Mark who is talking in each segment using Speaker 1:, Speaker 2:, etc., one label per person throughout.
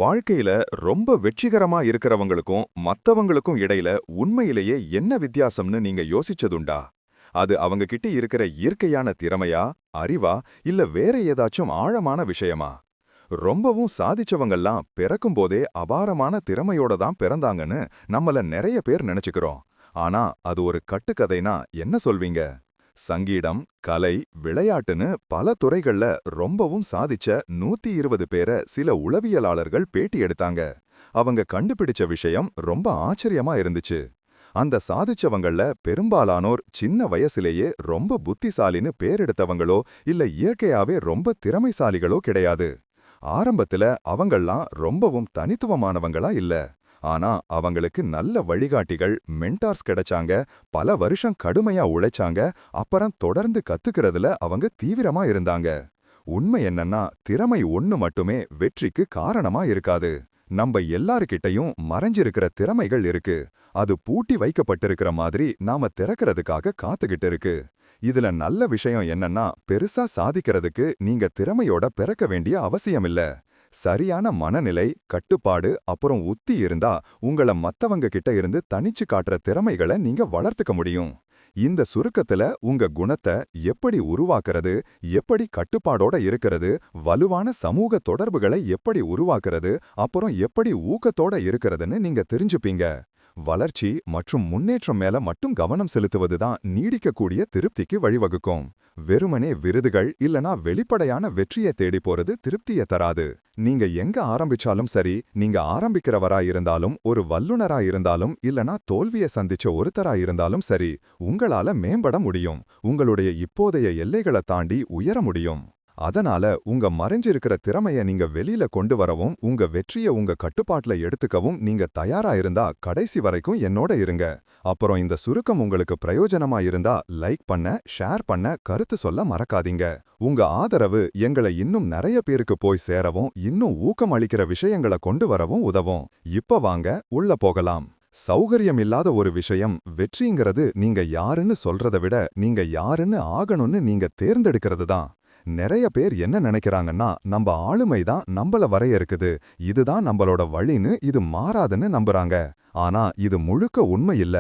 Speaker 1: வாழ்க்கையில ரொம்ப வெற்றிகரமா இருக்கிறவங்களுக்கும் மத்தவங்களுக்கும் இடையில உண்மையிலேயே என்ன வித்தியாசம்னு நீங்க யோசிச்சதுண்டா? அது அவங்க கிட்ட இருக்கிற இயற்கையான திறமையா, அறிவா, இல்ல வேற ஏதாச்சும் ஆழமான விஷயமா? ரொம்பவும் சாதிச்சவங்கெல்லாம் பிறக்கும்போதே அபாரமான திறமையோட தான் பிறந்தாங்கன்னு நம்மள நிறைய பேர் நினைச்சுக்கிறோம். ஆனா அது ஒரு கட்டுக்கதைனா என்ன சொல்வீங்க? சங்கீதம், கலை, விளையாட்டுன்னு பல துறைகள்ல ரொம்பவும் சாதிச்ச 120 பேர சில உளவியலாளர்கள் பேட்டி எடுத்தாங்க. அவங்க கண்டுபிடிச்ச விஷயம் ரொம்ப ஆச்சரியமா இருந்துச்சு. அந்த சாதிச்சவங்கள்ல பெரும்பாலானோர் சின்ன வயசுலேயே ரொம்ப புத்திசாலின்னு பேரெடுத்தவங்களோ இல்ல இயற்கையாவே ரொம்ப திறமைசாலிகளோ கிடையாது. ஆரம்பத்துல அவங்கெல்லாம் ரொம்பவும் தனித்துவமானவங்களா இல்ல. ஆனா அவங்களுக்கு நல்ல வழிகாட்டிகள், மென்டார்ஸ் கிடைச்சாங்க, பல வருஷம் கடுமையா உழைச்சாங்க, அப்புறம் தொடர்ந்து கத்துக்கிறதுல அவங்க தீவிரமா இருந்தாங்க. உண்மை என்னன்னா, திறமை ஒண்ணு மட்டுமே வெற்றிக்கு காரணமா இருக்காது. நம்ம எல்லாருக்கிட்டையும் மறைஞ்சிருக்கிற திறமைகள் இருக்கு. அது பூட்டி வைக்கப்பட்டிருக்கிற மாதிரி நாம திறக்கிறதுக்காக காத்துக்கிட்டு இருக்கு. இதுல நல்ல விஷயம் என்னன்னா, பெருசா சாதிக்கிறதுக்கு நீங்க திறமையோட பிறக்க வேண்டிய அவசியமில்ல. சரியான மனநிலை, கட்டுப்பாடு, அப்புறம் உத்தி இருந்தா உங்கள மத்தவங்க கிட்ட இருந்து தனிச்சு காட்டுற திறமைகளை நீங்க வளர்த்துக்க முடியும். இந்த சுருக்கத்துல உங்க குணத்தை எப்படி உருவாக்குறது, எப்படி கட்டுப்பாடோட இருக்கிறது, வலுவான சமூக தொடர்புகளை எப்படி உருவாக்குறது, அப்புறம் எப்படி ஊக்கத்தோட இருக்கிறதுன்னு நீங்க தெரிஞ்சுப்பீங்க. வளர்ச்சி மற்றும் முன்னேற்றம் மேல மட்டும் கவனம் செலுத்துவதுதான் நீடிக்கக்கூடிய திருப்திக்கு வழிவகுக்கும். வெறுமனே விருதுகள் இல்லனா வெளிப்படையான வெற்றியை தேடி போறது திருப்தியை தராது. நீங்க எங்க ஆரம்பிச்சாலும் சரி, நீங்க ஆரம்பிக்கிறவரா இருந்தாலும், ஒரு வல்லுனரா இருந்தாலும், இல்லனா தோல்வியை சந்திச்ச ஒருத்தரா இருந்தாலும் சரி, உங்களால மேம்பட முடியும். உங்களுடைய இப்போதைய எல்லைகளை தாண்டி உயர முடியும். அதனால உங்க மறைஞ்சிருக்கிற திறமைய நீங்க வெளியில கொண்டு வரவும், உங்க வெற்றிய உங்க கட்டுப்பாட்டுல எடுத்துக்கவும் நீங்க தயாரா இருந்தா கடைசி வரைக்கும் என்னோட இருங்க. அப்புறம் இந்த சுருக்கம் உங்களுக்கு பிரயோஜனமா இருந்தா லைக் பண்ண, ஷேர் பண்ண, கருத்து சொல்ல மறக்காதீங்க. உங்க ஆதரவு எங்களை இன்னும் நிறைய பேருக்கு போய் சேரவும், இன்னும் ஊக்கம் அளிக்கிற விஷயங்களை கொண்டு வரவும் உதவும். இப்ப வாங்க உள்ள போகலாம். சௌகரியம் இல்லாத ஒரு விஷயம் வெற்றிங்கிறது நீங்க யாருன்னு சொல்றத விட நீங்க யாருன்னு ஆகணும்னு நீங்க தேர்ந்தெடுக்கிறது தான். நிறைய பேர் என்ன நினைக்கிறாங்கன்னா, நம்ம ஆளுமை தான் நம்மள வரையறுக்குது, இதுதான் நம்மளோட வழின்னு, இது மாறாதுன்னு நம்புறாங்க. ஆனா இது முழுக்க உண்மை இல்ல.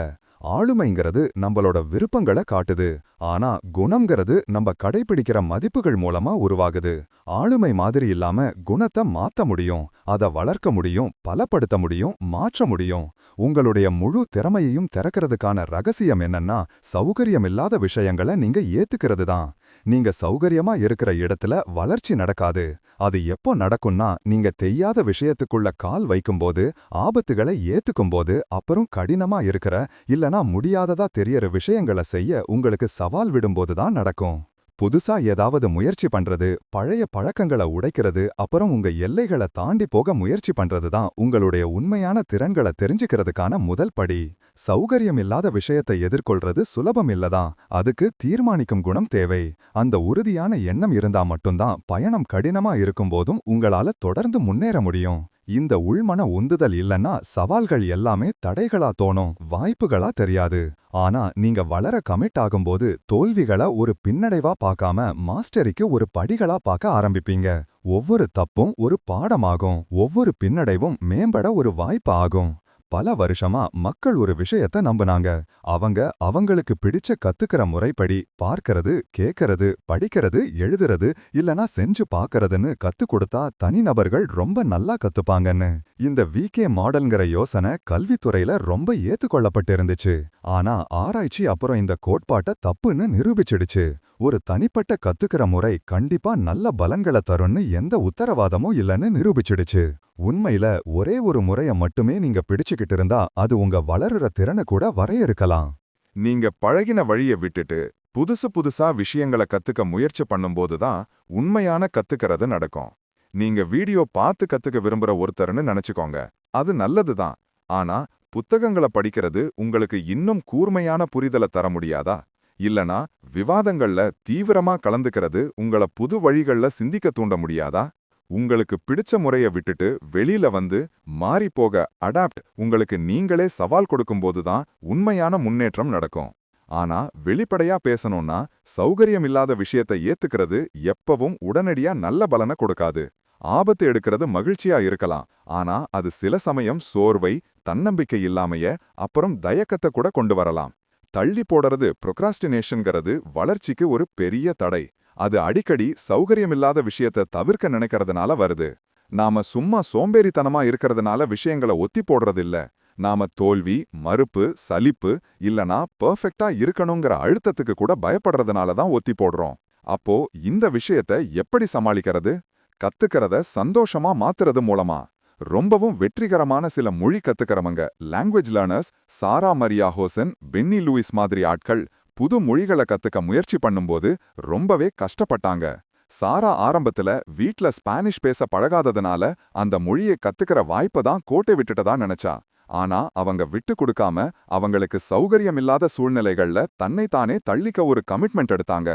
Speaker 1: ஆளுமைங்கிறது நம்மளோட விருப்பங்களை காட்டுது. ஆனா குணம்ங்கிறது நம்ம கடைபிடிக்கிற மதிப்புகள் மூலமா உருவாகுது. ஆளுமை மாதிரி இல்லாம குணத்தை மாத்த முடியும், அதை வளர்க்க முடியும், பலப்படுத்த முடியும், மாற்ற முடியும். உங்களுடைய முழு திறமையையும் திறக்கிறதுக்கான ரகசியம் என்னன்னா, சௌகரியம் இல்லாத விஷயங்களை நீங்க ஏத்துக்கிறது தான். நீங்க சௌகரியமா இருக்கிற இடத்துல வளர்ச்சி நடக்காது. அது எப்போ நடக்கும்னா, நீங்க தெரியாத விஷயத்துக்குள்ள கால் வைக்கும்போது, ஆபத்துகளை ஏத்துக்கும்போது, அப்புறம் கடினமா இருக்கிற இல்லனா முடியாததா தெரியற விஷயங்களை செய்ய உங்களுக்கு சவால் விடும்போது தான் நடக்கும். புதுசா ஏதாவது முயற்சி பண்றது, பழைய பழக்கங்களை உடைக்கிறது, அப்புறம் உங்க எல்லைகளை தாண்டி போக முயற்சி பண்றது தான் உங்களுடைய உண்மையான திறன்களை தெரிஞ்சுக்கிறதுக்கான முதல் படி. சௌகரியம் இல்லாத விஷயத்தை எதிர்கொள்றது சுலபம் இல்லதான், அதுக்கு தீர்மானிக்கும் குணம் தேவை. அந்த உறுதியான எண்ணம் இருந்தா மட்டும்தான் பயணம் கடினமா இருக்கும்போதும் உங்களால தொடர்ந்து முன்னேற முடியும். இந்த உள்மன உந்துதல் இல்லன்னா சவால்கள் எல்லாமே தடைகளா தோணும், வாய்ப்புகளா தெரியாது. ஆனா நீங்க வளர கமிட் ஆகும்போது தோல்விகளை ஒரு பின்னடைவா பார்க்காம மாஸ்டரிக்கு ஒரு படிகளா பார்க்க ஆரம்பிப்பீங்க. ஒவ்வொரு தப்பும் ஒரு பாடமாகும், ஒவ்வொரு பின்னடைவும் மேம்பட ஒரு வாய்ப்பு ஆகும். பல வருஷமா மக்கள் ஒரு விஷயத்த நம்புனாங்க. அவங்க அவங்களுக்கு பிடிச்ச கத்துக்கிற முறைப்படி பார்க்கறது, கேட்கறது, படிக்கிறது, எழுதுறது, இல்லனா செஞ்சு பார்க்கறதுன்னு கத்து கொடுத்தா தனிநபர்கள் ரொம்ப நல்லா கத்துப்பாங்கன்னு. இந்த விகே மாடல்ங்கிற யோசனை கல்வித்துறையில ரொம்ப ஏத்துக்கொள்ளப்பட்டிருந்துச்சு. ஆனா ஆராய்ச்சி அப்புறம் இந்த கோட்பாட்டை தப்புன்னு நிரூபிச்சிடுச்சு. ஒரு தனிப்பட்ட கத்துக்கிற முறை கண்டிப்பா நல்ல பலன்களை தரும்னு எந்த உத்தரவாதமும் இல்லைன்னு நிரூபிச்சிடுச்சு. உண்மையில ஒரே ஒரு முறைய மட்டுமே நீங்க பிடிச்சுக்கிட்டு இருந்தா அது உங்க வளருற திறனை கூட வரையறுக்கலாம். நீங்க பழகின வழிய விட்டுட்டு புதுசு புதுசா விஷயங்களை கத்துக்க முயற்சி பண்ணும்போது தான் உண்மையான கத்துக்கிறது நடக்கும். நீங்க வீடியோ பார்த்து கத்துக்க விரும்புற ஒருத்தர்னு நினைச்சுக்கோங்க. அது நல்லதுதான். ஆனா புத்தகங்களை படிக்கிறது உங்களுக்கு இன்னும் கூர்மையான புரிதலை தர முடியாதா? இல்லனா விவாதங்கள்ல தீவிரமா கலந்துக்கிறது உங்கள புது வழிகள்ல சிந்திக்க தூண்ட முடியாதா? உங்களுக்கு பிடிச்ச முறைய விட்டுட்டு வெளியில வந்து மாறி போக அடாப்ட் உங்களுக்கு நீங்களே சவால் கொடுக்கும்போது தான் உண்மையான முன்னேற்றம் நடக்கும். ஆனா வெளிப்படையா பேசணும்னா, சௌகரியம் இல்லாத விஷயத்தை ஏத்துக்கிறது எப்பவும் உடனடியா நல்ல பலனை கொடுக்காது. ஆபத்து எடுக்கிறது மகிழ்ச்சியா இருக்கலாம், ஆனா அது சில சமயம் சோர்வை, தன்னம்பிக்கை இல்லாமைய, அப்புறம் தயக்கத்தை கூட கொண்டு வரலாம். தள்ளி போடுறது ப்ரொக்ராஸ்டினேஷன்கிறது வளர்ச்சிக்கு ஒரு பெரிய தடை. அது அடிக்கடி சௌகரியமில்லாத விஷயத்தை தவிர்க்க நினைக்கிறதுனால வருது. நாம சும்மா சோம்பேறித்தனமா இருக்கிறதுனால விஷயங்களை ஒத்தி போடுறதில்ல. நாம தோல்வி, மறுப்பு, சலிப்பு இல்லனா பெர்ஃபெக்ட்டா இருக்கணுங்கிற அழுத்தத்துக்கு கூட பயப்படுறதுனால தான் ஒத்தி போடுறோம். அப்போ இந்த விஷயத்தை எப்படி சமாளிக்கிறது? கத்துக்கிறத சந்தோஷமா மாத்துறது மூலமா. ரொம்பவும் வெற்றிகரமான சில மொழி கத்துக்கிறவங்க, லாங்குவேஜ் லேர்னர்ஸ், சாரா மரியா ஹோசன், பென்னி லூயிஸ் மாதிரி ஆட்கள் புது மொழிகளை கத்துக்க முயற்சி பண்ணும்போது ரொம்பவே கஷ்டப்பட்டாங்க. சாரா ஆரம்பத்துல வீட்ல ஸ்பானிஷ் பேச பழகாததுனால அந்த மொழியை கத்துக்கிற வாய்ப்பை தான் கோட்டை விட்டுட்டதா நினைச்சா. ஆனா அவங்க விட்டு கொடுக்காம அவங்களுக்கு சௌகரியமில்லாத சூழ்நிலைகள்ல தன்னைத்தானே தள்ளிக்க ஒரு கமிட்மெண்ட் எடுத்தாங்க.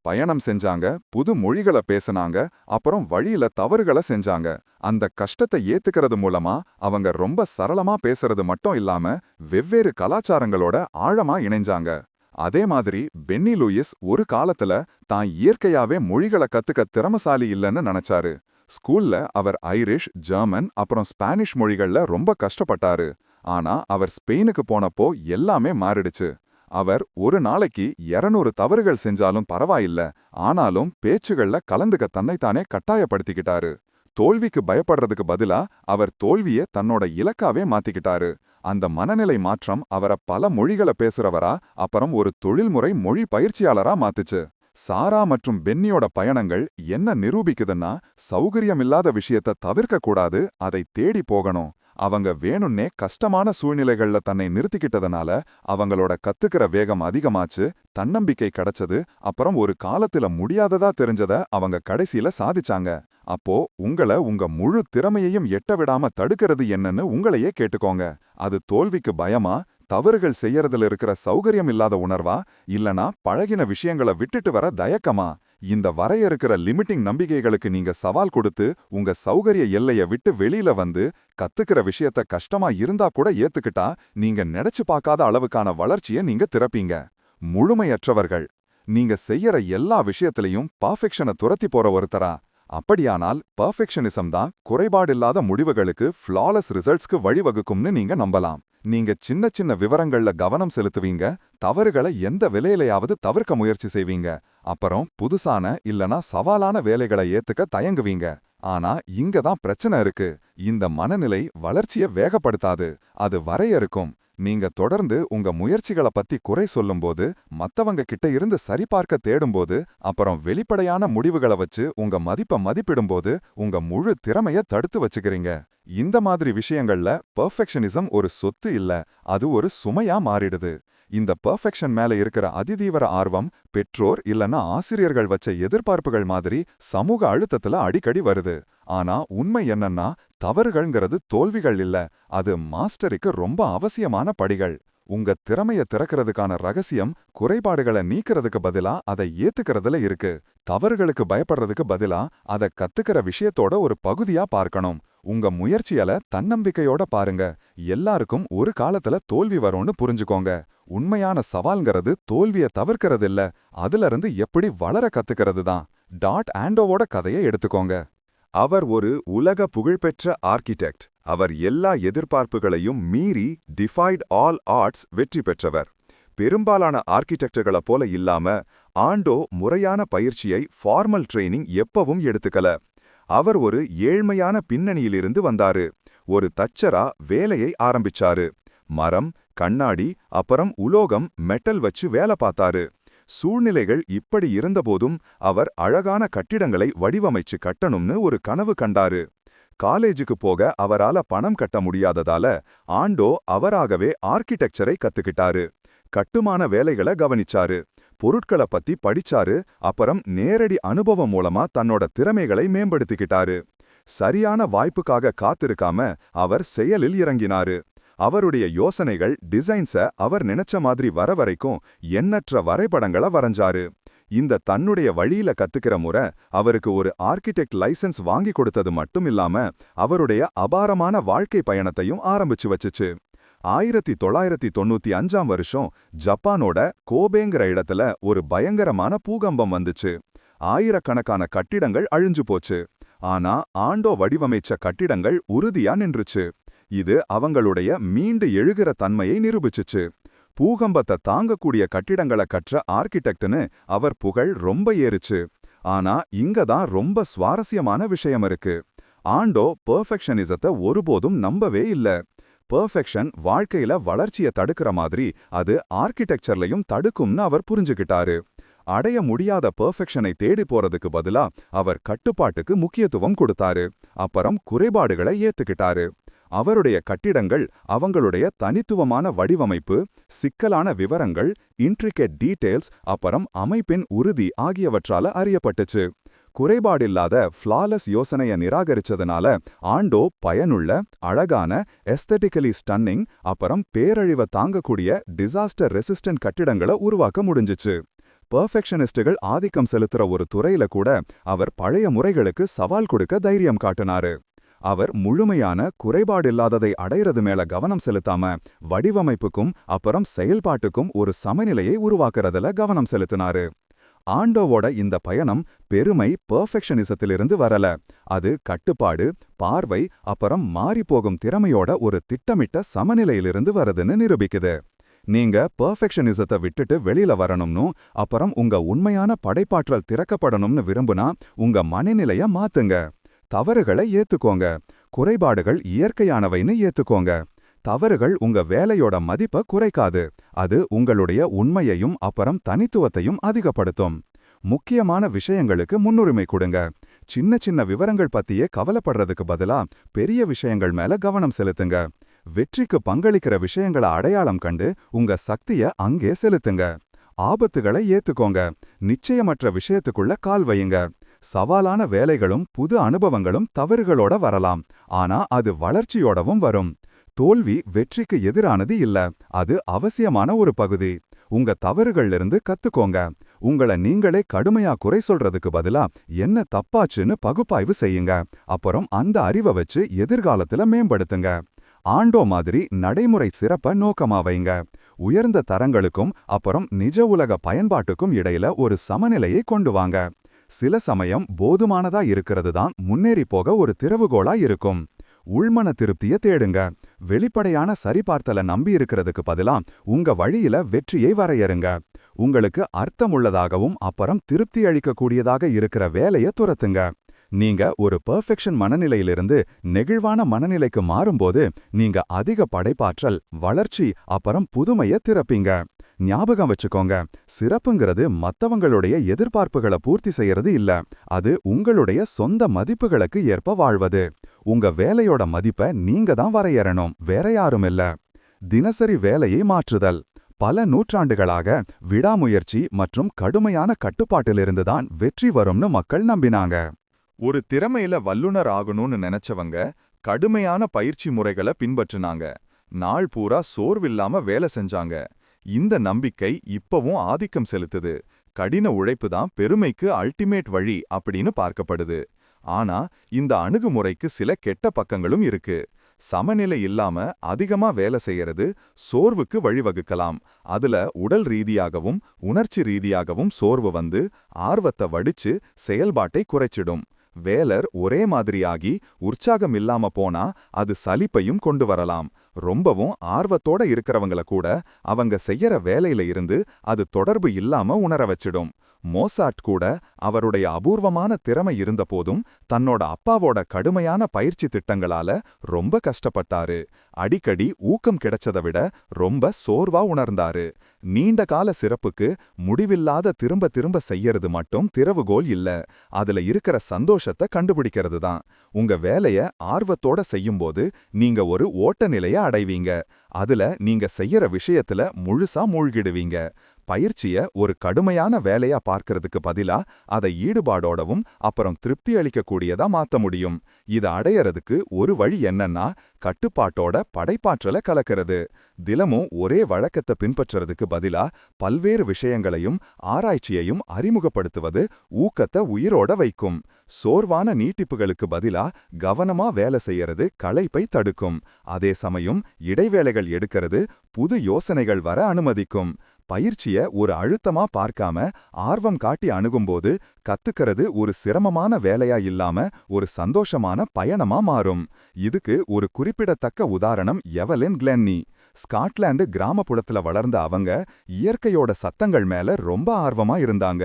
Speaker 1: பயணம் செஞ்சாங்க, புது மொழிகளை பேசினாங்க, அப்புறம் வழியில தவறுகளை செஞ்சாங்க. அந்த கஷ்டத்தை ஏத்துக்கிறது மூலமா அவங்க ரொம்ப சரளமா பேசுறது மட்டும் இல்லாம வெவ்வேறு கலாச்சாரங்களோட ஆழமா இணைஞ்சாங்க. அதே மாதிரி பென்னி லூயிஸ் ஒரு காலத்துல தான் இயற்கையாவே மொழிகளை கத்துக்க திறமசாலி இல்லைன்னு நினைச்சாரு. ஸ்கூல்ல அவர் ஐரிஷ், ஜெர்மன் அப்புறம் ஸ்பானிஷ் மொழிகள்ல ரொம்ப கஷ்டப்பட்டாரு. ஆனா அவர் ஸ்பெயினுக்கு போனப்போ எல்லாமே மாறிடுச்சு. அவர் ஒரு நாளைக்கு 200 தவறுகள் செஞ்சாலும் பரவாயில்ல, ஆனாலும் பேச்சுகள்ல கலந்துக்க தன்னைத்தானே கட்டாயப்படுத்திக்கிட்டாரு. தோல்விக்கு பயப்படுறதுக்கு பதிலா அவர் தோல்வியை தன்னோட இலக்காவே மாத்திக்கிட்டாரு. அந்த மனநிலை மாற்றம் அவரை பல மொழிகளை பேசுறவரா, அப்புறம் ஒரு தொழில்முறை மொழி பயிற்சியாளரா மாத்துச்சு. சாரா மற்றும் பென்னியோட பயணங்கள் என்ன நிரூபிக்குதுன்னா, சௌகரியமில்லாத விஷயத்த தவிர்க்க கூடாது, அதை தேடி போகணும். அவங்க வேணும்னே கஷ்டமான சூழ்நிலைகள்ல தன்னை நிறுத்திக்கிட்டதுனால அவங்களோட கத்துக்கிற வேகம் அதிகமாச்சு, தன்னம்பிக்கை கிடைச்சது, அப்புறம் ஒரு காலத்துல முடியாததா தெரிஞ்சத அவங்க கடைசியில சாதிச்சாங்க. அப்போ உங்க முழு திறமையையும் எட்ட விடாம தடுக்கிறது என்னன்னு உங்களையே கேட்டுக்கோங்க. அது தோல்விக்கு பயமா, தவறுகள் செய்யறதுல இருக்கிற சௌகரியம் இல்லாத உணர்வா, இல்லனா பழகின விஷயங்களை விட்டுட்டு வர தயக்கமா? இந்த வரையறுக்கிற லிமிட்டிங் நம்பிக்கைகளுக்கு நீங்க சவால் கொடுத்து உங்க சௌகரிய எல்லைய விட்டு வெளியில வந்து கத்துக்கிற விஷயத்த கஷ்டமா இருந்தா கூட ஏத்துக்கிட்டா நீங்க நினைச்சு பார்க்காத அளவுக்கான வளர்ச்சியை நீங்க திறப்பீங்க. முழுமையற்றவர்கள். நீங்க செய்யற எல்லா விஷயத்திலையும் பர்ஃபெக்ஷனை துரத்தி போற ஒருத்தரா? அப்படியானால் பர்ஃபெக்ஷனிசம் தான் குறைபாடில்லாத முடிவுகளுக்கு, ஃப்ளாலெஸ் ரிசல்ட்ஸ்க்கு வழிவகுக்கும்னு நீங்க நம்பலாம். நீங்க சின்ன சின்ன விவரங்கள்ல கவனம் செலுத்துவீங்க, தவறுகளை எந்த விலையிலையாவது தவிர்க்க முயற்சி செய்வீங்க, அப்புறம் புதுசான இல்லனா சவாலான வேலைகளை ஏத்துக்க தயங்குவீங்க. ஆனா இங்க தான் பிரச்சனை இருக்கு. இந்த மனநிலை வளர்ச்சியை வேகப்படுத்தாது, அது வரையறுக்கும். நீங்க தொடர்ந்து உங்க முயற்சிகளை பத்தி குறை சொல்லும்போது, மத்தவங்க கிட்ட இருந்து சரிபார்க்க தேடும்போது, அப்புறம் வெளிப்படையான முடிவுகளை வச்சு உங்க மதிப்பை மதிப்பிடும்போது உங்க முழு திறமைய தடுத்து வச்சுக்கிறீங்க. இந்த மாதிரி விஷயங்கள்ல பெர்ஃபெக்ஷனிசம் ஒரு சொத்து இல்ல, அது ஒரு சுமையா மாறிடுது. இந்த பெர்ஃபெக்ஷன் மேல இருக்கிற அதிதீவிர ஆர்வம் பெற்றோர் இல்லனா ஆசிரியர்கள் வச்ச எதிர்பார்ப்புகள் மாதிரி சமூக அழுத்தத்துல அடிக்கடி வருது. ஆனா உண்மை என்னன்னா, தவறுகள்ங்கிறது தோல்விகள் இல்ல, அது மாஸ்டருக்கு ரொம்ப அவசியமான படிகள். உங்க திறமைய திறக்கிறதுக்கான ரகசியம் குறைபாடுகளை நீக்கிறதுக்கு பதிலா அதை ஏத்துக்கிறதுல இருக்கு. தவறுகளுக்கு பயப்படுறதுக்கு பதிலா அதை கத்துக்கிற விஷயத்தோட ஒரு பகுதியா பார்க்கணும். உங்க முயற்சியால தன்னம்பிக்கையோட பாருங்க. எல்லாருக்கும் ஒரு காலத்துல தோல்வி வரும்னு புரிஞ்சுக்கோங்க. உண்மையான சவால்ங்கிறது தோல்வியை தவிர்க்கிறது இல்ல, அதுல இருந்து எப்படி வளர கத்துக்கிறது தான். டாட் ஆண்டோவோட கதையை எடுத்துக்கோங்க. அவர் ஒரு உலக புகழ்பெற்ற ஆர்கிடெக்ட். அவர் எல்லா எதிர்பார்ப்புகளையும் மீறி டிஃபைட் ஆல் ஆட்ஸ் வெற்றி பெற்றவர். பெரும்பாலான ஆர்கிடெக்டுகளை போல இல்லாம ஆண்டோ முறையான பயிற்சியை, ஃபார்மல் ட்ரெய்னிங் எப்பவும் எடுத்துக்கல. அவர் ஒரு ஏழ்மையான பின்னணியிலிருந்து வந்தாரு. ஒரு தச்சரா வேலையை ஆரம்பிச்சாரு. மரம், கண்ணாடி, அப்புறம் உலோகம், மெட்டல் வச்சு வேலை பார்த்தாரு. சூழ்நிலைகள் இப்படி இருந்தபோதும் அவர் அழகான கட்டிடங்களை வடிவமைச்சு கட்டணும்னு ஒரு கனவு கண்டாரு. காலேஜுக்கு போக அவரால பணம் கட்ட முடியாததால ஆண்டோ அவராகவே ஆர்கிடெக்சரை கத்துக்கிட்டாரு. கட்டுமான வேலைகளை கவனிச்சாரு, பொருட்களை பத்தி படிச்சாரு, அப்புறம் நேரடி அனுபவம் மூலமா தன்னோட திறமைகளை மேம்படுத்திக்கிட்டாரு. சரியான வாய்ப்புக்காக காத்திருக்காம அவர் செயலில் இறங்கினாரு. அவருடைய யோசனைகள், டிசைன்ஸ அவர் நினைச்ச மாதிரி வர வரைக்கும் எண்ணற்ற வரைபடங்களை வரைஞ்சாரு. இந்த தன்னுடைய வழியில கத்துக்கிற முறை அவருக்கு ஒரு ஆர்கிடெக்ட் லைசென்ஸ் வாங்கி கொடுத்தது மட்டும் இல்லாம அவருடைய அபாரமான வாழ்க்கை பயணத்தையும் ஆரம்பிச்சு வச்சுச்சு. 1995ஆம் வருஷம் ஜப்பானோட கோபேங்கிற இடத்துல ஒரு பயங்கரமான பூகம்பம் வந்துச்சு. ஆயிரக்கணக்கான கட்டிடங்கள் அழிஞ்சு போச்சு. ஆனா ஆண்டோ வடிவமைச்ச கட்டிடங்கள் உறுதியா நின்றுச்சு. இது அவங்களுடைய மீண்டு எழுகிற தன்மையை நிரூபிச்சுச்சு. பூகம்பத்தை தாங்கக்கூடிய கட்டிடங்களை கற்ற ஆர்கிடெக்ட்னு அவர் புகழ் ரொம்ப ஏறுச்சு. ஆனா இங்க தான் ரொம்ப சுவாரஸ்யமான விஷயம் இருக்கு. ஆண்டோ பெர்ஃபெக்ஷனிசத்தை ஒருபோதும் நம்பவே இல்ல. பெர்ஃபெக்ஷன் வாழ்க்கையில வளர்ச்சியை தடுக்கிற மாதிரி அது ஆர்கிடெக்சர்லையும் தடுக்கும்னு அவர் புரிஞ்சுக்கிட்டாரு. அடைய முடியாத பெர்ஃபெக்ஷனை தேடி போறதுக்கு பதிலா அவர் கட்டுப்பாட்டுக்கு முக்கியத்துவம் கொடுத்தாரு. அப்புறம் குறைபாடுகளை ஏத்துக்கிட்டாரு. அவருடைய கட்டிடங்கள் அவங்களுடைய தனித்துவமான வடிவமைப்பு, சிக்கலான விவரங்கள், இன்ட்ரிகேட் டீடைல்ஸ், அப்புறம் அமைப்பின் உறுதி ஆகியவற்றால அறியப்பட்டுச்சு. குறைபாடில்லாத ஃப்ளாலஸ் யோசனைய நிராகரிச்சதுனால ஆண்டோ பயனுள்ள, அழகான, எஸ்தெட்டிக்கலி ஸ்டன்னிங், அப்புறம் பேரழிவை தாங்கக்கூடிய டிசாஸ்டர் ரெசிஸ்டன்ட் கட்டிடங்களை உருவாக்க முடிஞ்சிச்சு. பெர்ஃபெக்ஷனிஸ்டுகள் ஆதிக்கம் செலுத்துற ஒரு துறையில கூட அவர் பழைய முறைகளுக்கு சவால் கொடுக்க தைரியம் காட்டினாரு. அவர் முழுமையான குறைபாடில்லாததை அடையிறது மேல கவனம் செலுத்தாம வடிவமைப்புக்கும் அப்புறம் செயல்பாட்டுக்கும் ஒரு சமநிலையை உருவாக்குறதுல கவனம் செலுத்தினாரு. ஆண்டோவோட இந்த பயணம் பெருமை பெர்ஃபெக்ஷனிசத்திலிருந்து வரல. அது கட்டுப்பாடு, பார்வை, அப்புறம் மாறிப்போகும் திறமையோட ஒரு திட்டமிட்ட சமநிலையிலிருந்து வருதுன்னு நிரூபிக்குது. நீங்க பெர்ஃபெக்ஷனிசத்தை விட்டுட்டு வெளியில வரணும்னு, அப்புறம் உங்க உண்மையான படைப்பாற்றல் திறக்கப்படணும்னு விரும்புனா உங்க மனநிலைய மாத்துங்க. தவறுகளை ஏத்துக்கோங்க. குறைபாடுகள் இயற்கையானவைன்னு ஏத்துக்கோங்க. தவறுகள் உங்க வேலையோட மதிப்பை குறைக்காது. அது உங்களுடைய உண்மையையும் அப்புறம் தனித்துவத்தையும் அதிகப்படுத்தும். முக்கியமான விஷயங்களுக்கு முன்னுரிமை கொடுங்க. சின்ன சின்ன விவரங்கள் பத்தியே கவலைப்படுறதுக்கு பதிலா பெரிய விஷயங்கள் மேல கவனம் செலுத்துங்க. வெற்றிக்கு பங்களிக்கிற விஷயங்களை அடையாளம் கண்டு உங்க சக்திய அங்கே செலுத்துங்க. ஆபத்துகளை ஏத்துக்கோங்க. நிச்சயமற்ற விஷயத்துக்குள்ள கால் வையுங்க. சவாலான வேலைகளும் புது அனுபவங்களும் தவறுகளோட வரலாம். ஆனா அது வளர்ச்சியோடவும் வரும். தோல்வி வெற்றிக்கு எதிரானது இல்ல, அது அவசியமான ஒரு பகுதி. உங்க தவறுகள்ல இருந்து கத்துக்கோங்க. உங்களை நீங்களே கடுமையா குறை சொல்றதுக்கு பதிலா என்ன தப்பாச்சுன்னு பகுப்பாய்வு செய்யுங்க. அப்புறம் அந்த அறிவை வச்சு எதிர்காலத்துல மேம்படுத்துங்க. ஆண்டோ மாதிரி நடைமுறை சிறப்ப நோக்கமா வைங்க. உயர்ந்த தரங்களுக்கும் அப்புறம் நிஜ உலக பயன்பாட்டுக்கும் இடையில ஒரு சமநிலையை கொண்டு வாங்க. சில சமயம் போதுமானதா இருக்கிறது தான் முன்னேறி போக ஒரு திறவுகோலா இருக்கும். உள்மன திருப்தியை தேடுங்க. வெளிப்படையான சரிபார்த்தல நம்பி இருக்கிறதுக்கு பதிலா உங்க வழியில வெற்றியை வரையறுங்க. உங்களுக்கு அர்த்தமுள்ளதாகவும் அப்புறம் திருப்தி அளிக்கக்கூடியதாக இருக்கிற வேலையை துரத்துங்க. நீங்க ஒரு பெர்ஃபெக்ஷன் மனநிலையிலிருந்து நெகிழ்வான மனநிலைக்கு மாறும்போது நீங்க அதிக படைப்பாற்றல், வளர்ச்சி, அப்புறம் புதுமையை திறப்பீங்க. ஞாபகம் வச்சுக்கோங்க, சிறப்புங்கிறது மத்தவங்களுடைய எதிர்பார்ப்புகளை பூர்த்தி செய்யறது இல்ல, அது உங்களுடைய சொந்த மதிப்புகளுக்கு ஏற்ப வாழ்வது. உங்க வேலையோட மதிப்பை நீங்க தான் வரையறணும், வேற யாரும் இல்ல. தினசரி வேலையை மாற்றுதல். பல நூற்றாண்டுகளாக விடாமுயற்சி மற்றும் கடுமையான கட்டுப்பாட்டிலிருந்துதான் வெற்றி வரும்னு மக்கள் நம்பினாங்க. ஒரு திறமையில வல்லுனர் ஆகணும்னு நினைச்சவங்க கடுமையான பயிற்சி முறைகளை பின்பற்றினாங்க. நாள் பூரா சோர்வில்லாம வேலை செஞ்சாங்க. இந்த நம்பிக்கை இப்பவும் ஆதிக்கம் செலுத்துது. கடின உழைப்பு தான் பெருமைக்கு அல்டிமேட் வழி அப்படின்னு பார்க்கப்படுது. ஆனா இந்த அணுகுமுறைக்கு சில கெட்ட பக்கங்களும் இருக்கு. சமநிலை இல்லாம அதிகமா வேலை செய்யறது சோர்வுக்கு வழிவகுக்கலாம். அதுல உடல் ரீதியாகவும் உணர்ச்சி ரீதியாகவும் சோர்வு வந்து ஆர்வத்தை வடிச்சு செயல்பாட்டை குறைச்சிடும். வேலர் ஒரே மாதிரியாகி உற்சாகம் இல்லாம போனா அது சலிப்பையும் கொண்டு வரலாம். ரொம்பவும் ஆர்வத்தோட இருக்கிறவங்கள கூட அவங்க செய்யற வேலையில இருந்து அது தொடர்பு இல்லாம உணர வச்சிடும். மோசாட் கூட அவருடைய அபூர்வமான திறமை இருந்தபோதும் தன்னோட அப்பாவோட கடுமையான பயிற்சி திட்டங்களால ரொம்ப கஷ்டப்பட்டாரு. அடிக்கடி ஊக்கம் கிடைச்சதை விட ரொம்ப சோர்வா உணர்ந்தாரு. நீண்ட கால சிறப்புக்கு முடிவில்லாத திரும்ப திரும்ப செய்யறது மட்டும் திறவுகோல் இல்ல, அதுல இருக்கிற சந்தோஷத்தை கண்டுபிடிக்கிறது தான். உங்க வேலைய ஆர்வத்தோட செய்யும்போது நீங்க ஒரு ஓட்ட நிலைய அடைவீங்க. அதுல நீங்க செய்யற விஷயத்துல முழுசா மூழ்கிடுவீங்க. பயிற்சிய ஒரு கடுமையான வேலையா பார்க்கறதுக்கு பதிலா அதை ஈடுபாடோடவும் அப்புறம் திருப்தி அளிக்கக்கூடியதா மாத்த முடியும். இதை அடையறதுக்கு ஒரு வழி என்னன்னா கட்டுப்பாட்டோட படைப்பாற்றலை கலக்கிறது. தினமும் ஒரே வழக்கத்தை பின்பற்றுறதுக்கு பதிலா பல்வேறு விஷயங்களையும் ஆராய்ச்சியையும் அறிமுகப்படுத்துவது ஊக்கத்தை உயிரோட வைக்கும். சோர்வான நீட்டிப்புகளுக்கு பதிலா கவனமா வேலை செய்யறது களைப்பை தடுக்கும். அதே சமயம் இடைவேளைகள் எடுக்கிறது புது யோசனைகள் வர அனுமதிக்கும். பயிற்சிய ஒரு அழுத்தமா பார்க்காம ஆர்வம் காட்டி அணுகும்போது கத்துக்கிறது ஒரு சிரமமான வேலையா இல்லாம ஒரு சந்தோஷமான பயணமா மாறும். இதுக்கு ஒரு குறிப்பிடத்தக்க உதாரணம் எவலின் கிளென்னி. ஸ்காட்லாந்து கிராமப்புறத்துல வளர்ந்த அவங்க இயற்கையோட சத்தங்கள் மேல ரொம்ப ஆர்வமா இருந்தாங்க.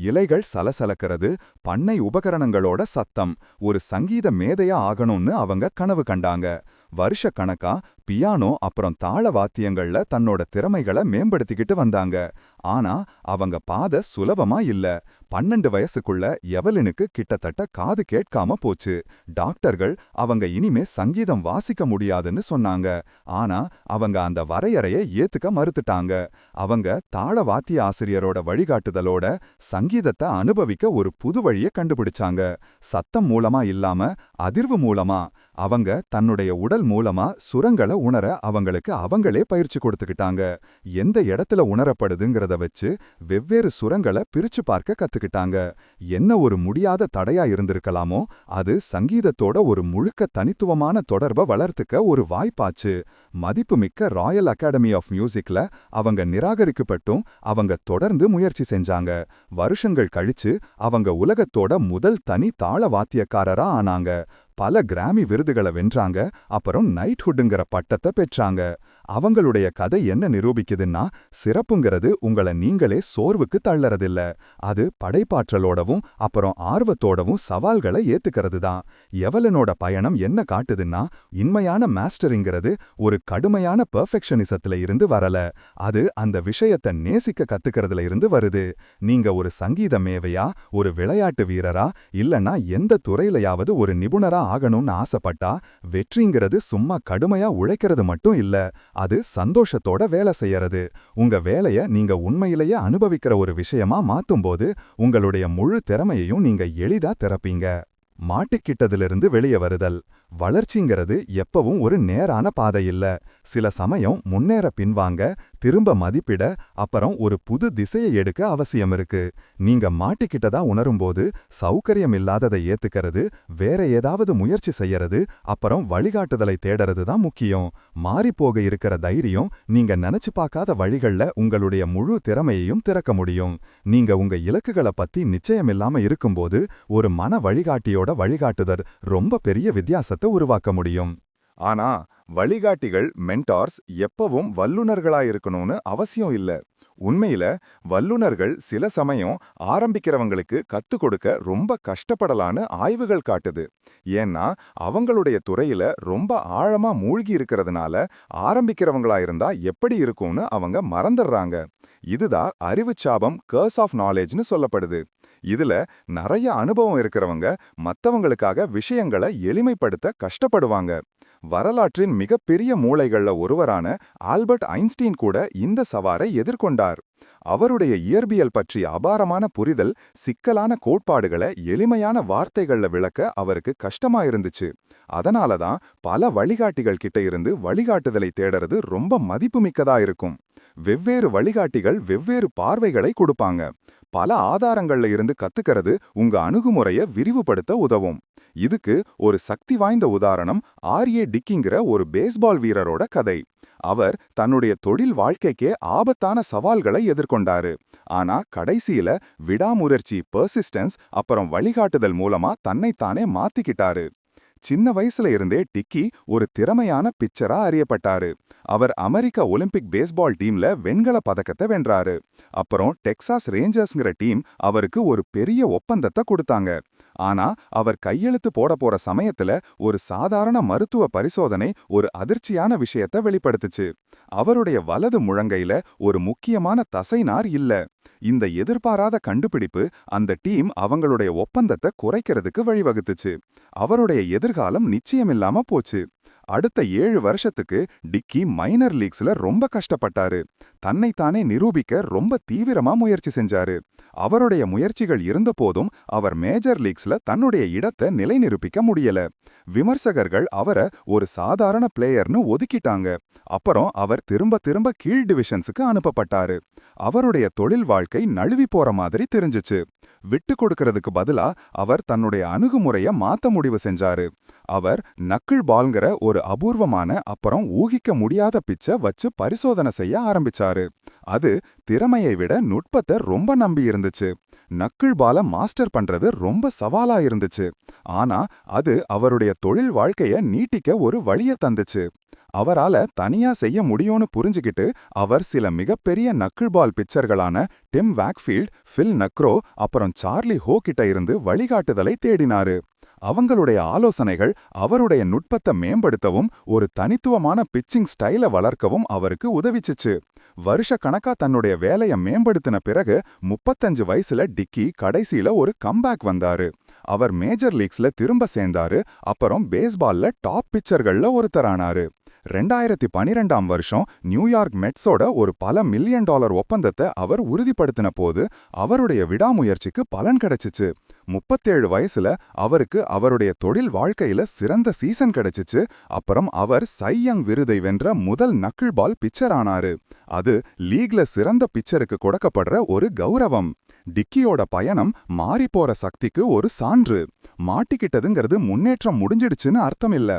Speaker 1: இலைகள் சலசலக்கிறது, பண்ணை உபகரணங்களோட சத்தம், ஒரு சங்கீத மேதையா ஆகணும்னு அவங்க கனவு கண்டாங்க. வருஷ கணக்கா பியானோ அப்புறம் தாள வாத்தியங்கள்ல தன்னோட திறமைகளை மேம்படுத்திக்கிட்டு வந்தாங்க. ஆனா அவங்க பாதை சுலபமா இல்ல. 12 வயசுக்குள்ள எவலினுக்கு கிட்டத்தட்ட காது கேட்காம போச்சு. டாக்டர்கள் அவங்க இனிமே சங்கீதம் வாசிக்க முடியாதுன்னு சொன்னாங்க. ஆனா அவங்க அந்த வரையறையை ஏத்துக்க மறுத்துட்டாங்க. அவங்க தாள வாத்திய ஆசிரியரோட வழிகாட்டுதலோட சங்கீதத்தை அனுபவிக்க ஒரு புது வழியை கண்டுபிடிச்சாங்க. சத்தம் மூலமா இல்லாம அதிர்வு மூலமா. அவங்க தன்னுடைய உடல் மூலமா சுரங்களை உணர அவங்களுக்கு அவங்களே பயிற்சி கொடுத்துக்கிட்டாங்க. எந்த இடத்துல உணரப்படுதுங்கிறத வச்சு வெவ்வேறு சுரங்களை பிரிச்சு பார்க்க கத்துக்கிட்டாங்க. என்ன ஒரு முடியாத தடையா இருந்திருக்கலாமோ அது சங்கீதத்தோட ஒரு முழுக்க தனித்துவமான தொடர்பை வளர்த்துக்க ஒரு வாய்ப்பாச்சு. மதிப்புமிக்க ராயல் அகாடமி ஆஃப் மியூசிக்ல அவங்க நிராகரிக்கப்பட்டும் அவங்க தொடர்ந்து முயற்சி செஞ்சாங்க. வருஷங்கள் கழிச்சு அவங்க உலகத்தோட முதல் தனி தாள வாத்தியக்காரரா ஆனாங்க. பல கிராமி விருதுகளை வென்றாங்க. அப்புறம் நைட்ஹுட்ங்கிற பட்டத்தை பெற்றாங்க. அவங்களுடைய கதை என்ன நிரூபிக்குதுன்னா, சிறப்புங்கிறது உங்களை நீங்களே சோர்வுக்கு தள்ளறதில்ல. அது படைப்பாற்றலோடவும் அப்புறம் ஆர்வத்தோடவும் சவால்களை ஏத்துக்கிறது தான். எவலனோட பயணம் என்ன காட்டுதுன்னா, உண்மையான மாஸ்டரிங்கிறது ஒரு கடுமையான பெர்ஃபெக்ஷனிசத்துல இருந்து வரல. அது அந்த விஷயத்தை நேசிக்க கத்துக்கிறதுல இருந்து வருது. நீங்க ஒரு சங்கீத மேதையா, ஒரு விளையாட்டு வீரரா, இல்லனா எந்த துறையிலையாவது ஒரு நிபுணரா ஆகணும்னு ஆசைப்பட்டா வெற்றிங்கிறது சும்மா கடுமையா உழைக்கிறது மட்டும் இல்ல. அது சந்தோஷத்தோட வேலை செய்யறது. உங்க வேலைய நீங்க உண்மையிலேயே அனுபவிக்கிற ஒரு விஷயமா மாத்தும்போது உங்களுடைய முழு திறமையையும் நீங்க எளிதா திறப்பீங்க. மாட்டிக்கிட்டதிலிருந்து வெளியே வருதல். வளர்ச்சிங்கிறது எப்பவும் ஒரு நேரான பாதை இல்ல. சில சமயம் முன்னேற பின்வாங்க, திரும்ப மதிப்பிட, அப்புறம் ஒரு புது திசையை எடுக்க அவசியம் இருக்கு. நீங்க மாட்டிக்கிட்டதா உணரும்போது சௌகரியம் இல்லாததை ஏத்துக்கிறது, வேற ஏதாவது முயற்சி செய்யறது, அப்புறம் வழிகாட்டுதலை தேடறது தான் முக்கியம். மாறிப்போக இருக்கிற தைரியம் நீங்க நினைச்சு பார்க்காத வழிகள்ல உங்களுடைய முழு திறமையையும் திறக்க முடியும். நீங்க உங்க இலக்குகளை பத்தி நிச்சயமில்லாம இருக்கும்போது ஒரு மன வழிகாட்டியோட வழிகாட்டுதல் ரொம்ப பெரிய வித்தியாசத்தை உருவாக்க முடியும். ஆனா வழிகாட்டிகள் மென்டார்ஸ் எப்பவும் வல்லுனர்களாயிருக்கணும்னு அவசியம் இல்ல. உண்மையில வல்லுனர்கள் சில சமயம் ஆரம்பிக்கிறவங்களுக்கு கத்துக் கொடுக்க ரொம்ப கஷ்டப்படலான்னு ஆய்வுகள் காட்டுது. ஏன்னா அவங்களுடைய துறையில ரொம்ப ஆழமா மூழ்கி இருக்கிறதுனால ஆரம்பிக்கிறவங்களா இருந்தா எப்படி இருக்கும்னு அவங்க மறந்துடுறாங்க. இதுதான் அறிவுச்சாபம், கர்ஸ் ஆஃப் நாலேஜ்னு சொல்லப்படுது. இதுல நிறைய அனுபவம் இருக்கிறவங்க மத்தவங்களுக்காக விஷயங்களை எளிமைப்படுத்த கஷ்டப்படுவாங்க. வரலாற்றின் மிகப்பெரிய மூளைகள்ல ஒருவரான ஆல்பர்ட் ஐன்ஸ்டீன் கூட இந்த சவாலை எதிர்கொண்டார். அவருடைய இயற்பியல் பற்றிய அபாரமான புரிதல் சிக்கலான கோட்பாடுகளை எளிமையான வார்த்தைகள்ல விளக்க அவருக்கு கஷ்டமா இருந்துச்சு. அதனாலதான் பல வழிகாட்டிகள் கிட்ட இருந்து வழிகாட்டுதலை தேடுறது ரொம்ப மதிப்புமிக்கதா இருக்கும். வெவ்வேறு வழிகாட்டிகள் வெவ்வேறு பார்வைகளை கொடுப்பாங்க. பல ஆதாரங்கள்ல இருந்து கத்துக்கிறது உங்க அணுகுமுறையை விரிவுபடுத்த உதவும். இதுக்கு ஒரு சக்தி வாய்ந்த உதாரணம் ஆர்ஏ டிக்கிங்கிற ஒரு பேஸ்பால் வீரரோட கதை. அவர் தன்னுடைய தொழில் வாழ்க்கைக்கே ஆபத்தான சவால்களை எதிர்கொண்டாரு. ஆனா கடைசியில விடாமுயற்சி, பெர்சிஸ்டன்ஸ் அப்புறம் வழிகாட்டுதல் மூலமா தன்னைத்தானே மாத்திக்கிட்டாரு. சின்ன வயசுல இருந்தே டிக்கி ஒரு திறமையான பிச்சரா அறியப்பட்டாரு. அவர் அமெரிக்க ஒலிம்பிக் பேஸ்பால் டீம்ல வெண்கல பதக்கத்தை வென்றாரு. அப்புறம் டெக்சாஸ் ரேஞ்சர்ஸ்ங்கிற டீம் அவருக்கு ஒரு பெரிய ஒப்பந்தத்தை கொடுத்தாங்க. ஆனா அவர் கையெழுத்து போட போற சமயத்துல ஒரு சாதாரண மருத்துவ பரிசோதனை ஒரு அதிர்ச்சியான விஷயத்தை வெளிப்படுத்துச்சு. அவருடைய வலது முழங்கையில ஒரு முக்கியமான தசைநார் இல்ல. இந்த எதிர்பாராத கண்டுபிடிப்பு அந்த டீம் அவங்களுடைய ஒப்பந்தத்தை குறைக்கிறதுக்கு வழிவகுத்துச்சு. அவருடைய எதிர்காலம் நிச்சயமில்லாம போச்சு. அடுத்த 7 வருஷத்துக்கு டிக்கி மைனர் லீக்ஸ்ல ரொம்ப கஷ்டப்பட்டாரு. தன்னைத்தானே நிரூபிக்க ரொம்ப தீவிரமா முயற்சி செஞ்சாரு. அவருடைய முயற்சிகள் இருந்தபோதும் அவர் மேஜர் லீக்ஸ்ல தன்னுடைய இடத்தை நிலைநிரூபிக்க முடியல. விமர்சகர்கள் அவரை ஒரு சாதாரண பிளேயர்னு ஒதுக்கிட்டாங்க. அப்புறம் அவர் திரும்ப திரும்ப கீழ் டிவிஷன்ஸுக்கு அனுப்பப்பட்டாரு. அவருடைய தொழில் வாழ்க்கை நழுவி போற மாதிரி தெரிஞ்சுச்சு. விட்டு கொடுக்கறதுக்கு பதிலா அவர் தன்னுடைய அணுகுமுறைய மாத்த முடிவு செஞ்சாரு. அவர் நக்கிள் பால்ங்கிற ஒரு அபூர்வமான அப்புறம் ஊகிக்க முடியாத பிச்சை வச்சு பரிசோதனை செய்ய ஆரம்பிச்சாரு. அது திறமையை விட நுட்பத்தை ரொம்ப நம்பி இருந்துச்சு. நக்கிள் பால மாஸ்டர் பண்றது ரொம்ப சவாலா இருந்துச்சு. ஆனா அது அவருடைய தொழில் வாழ்க்கைய நீட்டிக்க ஒரு வழிய தந்துச்சு. அவரால தனியா செய்ய முடியும்னு புரிஞ்சுகிட்டு அவர் சில மிகப்பெரிய நக்கிள் பால் பிச்சர்களான டிம் வாக்ஃபீல்ட், ஃபில் நக்ரோ அப்புறம் சார்லி ஹோ கிட்ட இருந்து வழிகாட்டுதலை தேடினாரு. அவங்களுடைய ஆலோசனைகள் அவருடைய நுட்பத்தை மேம்படுத்தவும் ஒரு தனித்துவமான பிச்சிங் ஸ்டைல வளர்க்கவும் அவருக்கு உதவிச்சுச்சு. வருஷக்கணக்கா தன்னுடைய வேலைய மேம்படுத்தின பிறகு 35 வயசுல டிக்கி கடைசியில ஒரு கம்பேக் வந்தாரு. அவர் மேஜர் லீக்ஸ்ல திரும்ப சேர்ந்தாரு. அப்புறம் பேஸ்பால்ல டாப் பிச்சர்கள்ல ஒருத்தரானாரு. 2012ஆம் வருஷம் நியூயார்க் மெட்ஸோட ஒரு பல மில்லியன் டாலர் ஒப்பந்தத்தை அவர் உறுதிப்படுத்தின போது அவருடைய விடாமுயற்சிக்கு பலன் கிடைச்சிச்சு. 37 வயசுல அவருக்கு அவருடைய தொழில் வாழ்க்கையில சிறந்த சீசன் கிடைச்சிச்சு. அப்புறம் அவர் சை யங் விருதை வென்ற முதல் நக்கிள் பால் பிச்சர் ஆனாரு. அது லீக்ல சிறந்த பிச்சருக்கு கொடுக்கப்படுற ஒரு கௌரவம். டிக்கியோட பயணம் மாறிப்போற சக்திக்கு ஒரு சான்று. மாட்டிக்கிட்டதுங்கிறது முன்னேற்றம் முடிஞ்சிடுச்சுன்னு அர்த்தம் இல்ல.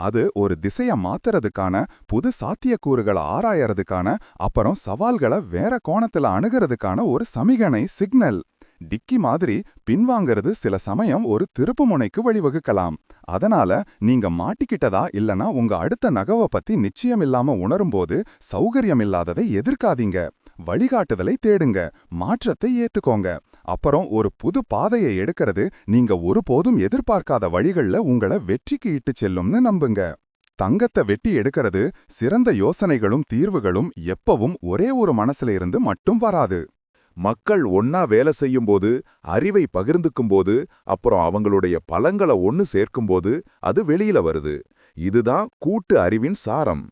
Speaker 1: அது ஒரு திசைய மாத்துறதுக்கான, புது சாத்தியக்கூறுகளை ஆராயறதுக்கான, அப்புறம் சவால்களை வேற கோணத்துல அணுகிறதுக்கான ஒரு சமிகனை சிக்னல். டிக்கி மாதிரி பின்வாங்கிறது சில சமயம் ஒரு திருப்புமுனைக்கு வழிவகுக்கலாம். அதனால நீங்க மாட்டிக்கிட்டதா இல்லனா உங்க அடுத்த நகவை பத்தி நிச்சயமில்லாம உணரும்போது சௌகரியமில்லாததை எதிர்க்காதீங்க. வழிகாட்டுதலை தேடுங்க, மாற்றத்தை ஏத்துக்கோங்க. அப்புறம் ஒரு புது பாதையை எடுக்கிறது நீங்க ஒருபோதும் எதிர்பார்க்காத வழிகள்ல உங்களை வெற்றிக்கு இட்டு செல்லும்னு நம்புங்க. தங்கத்தை வெட்டி எடுக்கிறது சிறந்த யோசனைகளும் தீர்வுகளும் எப்பவும் ஒரே ஒரு மனசுல இருந்து மட்டும் வராது.
Speaker 2: மக்கள் ஒன்னா வேலை செய்யும்போது, அறிவை பகிர்ந்துக்கும்போது, அப்புறம் அவங்களுடைய பலங்களை ஒன்னு சேர்க்கும்போது அது வெளியில வருது. இதுதான் கூட்டு அறிவின் சாரம்.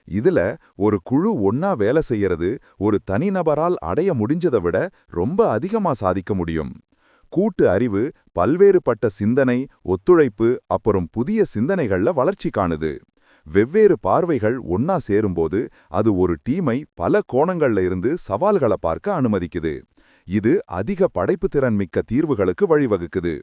Speaker 2: இதுல ஒரு குழு ஒன்னா வேலை செய்யறது ஒரு தனிநபரால் அடைய முடிஞ்சதை விட ரொம்ப அதிகமா சாதிக்க முடியும். கூட்டு அறிவு பல்வேறுபட்ட சிந்தனை, ஒத்துழைப்பு அப்புறம் புதிய சிந்தனைகள்ல வளர்ச்சி காணுது. வெவ்வேறு பார்வைகள் ஒன்னா சேரும்போது அது ஒரு டீமை பல கோணங்கள்ல இருந்து சவால்களை பார்க்க அனுமதிக்குது. இது அதிக படைப்புத்திறன் மிக்க தீர்வுகளுக்கு வழிவகுக்குது.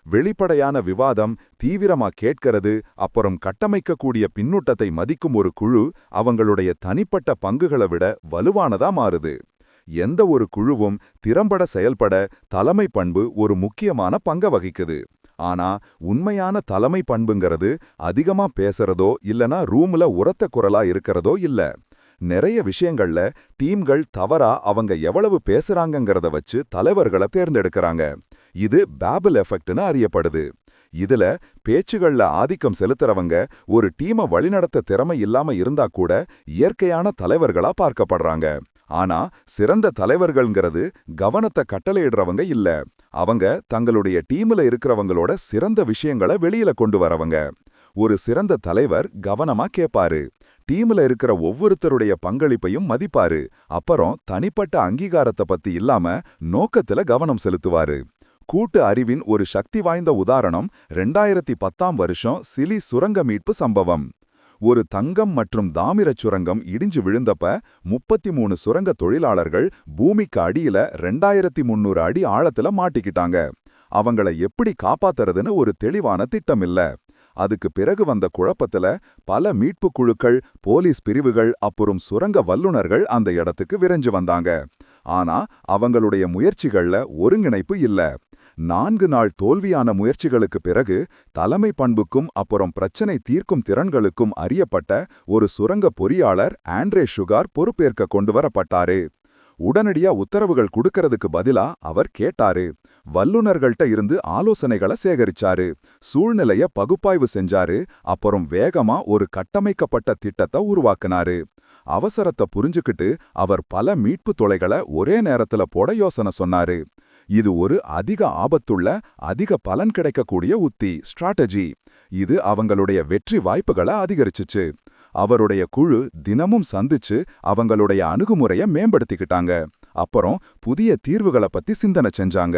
Speaker 2: வெளிப்படையான விவாதம், தீவிரமா கேட்கிறது, அப்புறம் கட்டமைக்கக்கூடிய பின்னூட்டத்தை மதிக்கும் ஒரு குழு அவங்களுடைய தனிப்பட்ட பங்குகளை விட வலுவானதா மாறுது. எந்த ஒரு குழுவும் திறம்பட செயல்பட தலைமை பண்பு ஒரு முக்கியமான பங்க வகிக்குது. ஆனா உண்மையான தலைமை பண்புங்கிறது அதிகமா பேசுறதோ இல்லனா ரூம்ல உரத்த குரலா இருக்கிறதோ இல்ல. நிறைய விஷயங்கள்ல டீம்கள் தவறா அவங்க எவ்வளவு பேசுறாங்கங்கிறத வச்சு தலைவர்களை தேர்ந்தெடுக்கறாங்க. இது பேபிள் எஃபெக்ட்னு அறியப்படுது. இதுல பேச்சுகள்ல ஆதிக்கம் செலுத்துறவங்க ஒரு டீமை வழிநடத்த திறமை இல்லாம இருந்தா கூட இயற்கையான தலைவர்களா பார்க்கப்படுறாங்க. ஆனா சிறந்த தலைவர்கள்ங்கிறது கவனத்தை கட்டளையிடுறவங்க இல்ல. அவங்க தங்களுடைய டீம்ல இருக்கிறவங்களோட சிறந்த விஷயங்களை வெளியில கொண்டு வரவங்க. ஒரு சிறந்த தலைவர் கவனமா கேட்பாரு, டீம்ல இருக்கிற ஒவ்வொருத்தருடைய பங்களிப்பையும் மதிப்பாரு, அப்புறம் தனிப்பட்ட அங்கீகாரத்தை பத்தி இல்லாம நோக்கத்துல கவனம் செலுத்துவாரு. கூட்டு அறிவின் ஒரு சக்தி வாய்ந்த உதாரணம் 2010ஆம் வருஷம் சிலி சுரங்க மீட்பு சம்பவம். ஒரு தங்கம் மற்றும் தாமிரச் சுரங்கம் இடிஞ்சு விழுந்தப்ப 33 சுரங்க தொழிலாளர்கள் பூமிக்கு அடியில 2300 அடி ஆழத்துல மாட்டிக்கிட்டாங்க. அவங்கள எப்படி காப்பாத்துறதுன்னு ஒரு தெளிவான திட்டம் இல்ல. அதுக்கு பிறகு வந்த குழப்பத்துல பல மீட்பு குழுக்கள், போலீஸ் பிரிவுகள் அப்புறம் சுரங்க வல்லுநர்கள் அந்த இடத்துக்கு விரைஞ்சு வந்தாங்க. ஆனா அவங்களுடைய முயற்சிகள்ல ஒருங்கிணைப்பு இல்ல. 4 நாள் தோல்வியான முயற்சிகளுக்கு பிறகு தலைமை பண்புக்கும் அப்புறம் பிரச்சனை தீர்க்கும் திறன்களுக்கும் அறியப்பட்ட ஒரு சுரங்க பொறியாளர் ஆண்ட்ரே ஷுகார் பொறுப்பேற்க கொண்டு வரப்பட்டாரு. உடனடியா உத்தரவுகள் கொடுக்கறதுக்கு பதிலா அவர் கேட்டாரு, வல்லுநர்கள்ட்ட இருந்து ஆலோசனைகளை சேகரிச்சாரு, சூழ்நிலைய பகுப்பாய்வு செஞ்சாரு, அப்புறம் வேகமா ஒரு கட்டமைக்கப்பட்ட திட்டத்தை உருவாக்குனாரு. அவசரத்தை புரிஞ்சுக்கிட்டு அவர் பல மீட்பு தொலைகளை ஒரே நேரத்துல போட யோசனை சொன்னாரு. இது ஒரு அதிக ஆபத்துள்ள, அதிக பலன் கிடைக்கக்கூடிய உத்தி, ஸ்ட்ராட்டஜி. இது அவங்களுடைய வெற்றி வாய்ப்புகளை அதிகரிச்சுச்சு. அவருடைய குழு தினமும் சந்திச்சு அவங்களுடைய அணுகுமுறைய மேம்படுத்திக்கிட்டாங்க. அப்புறம் புதிய தீர்வுகளை பத்தி சிந்தனை செஞ்சாங்க.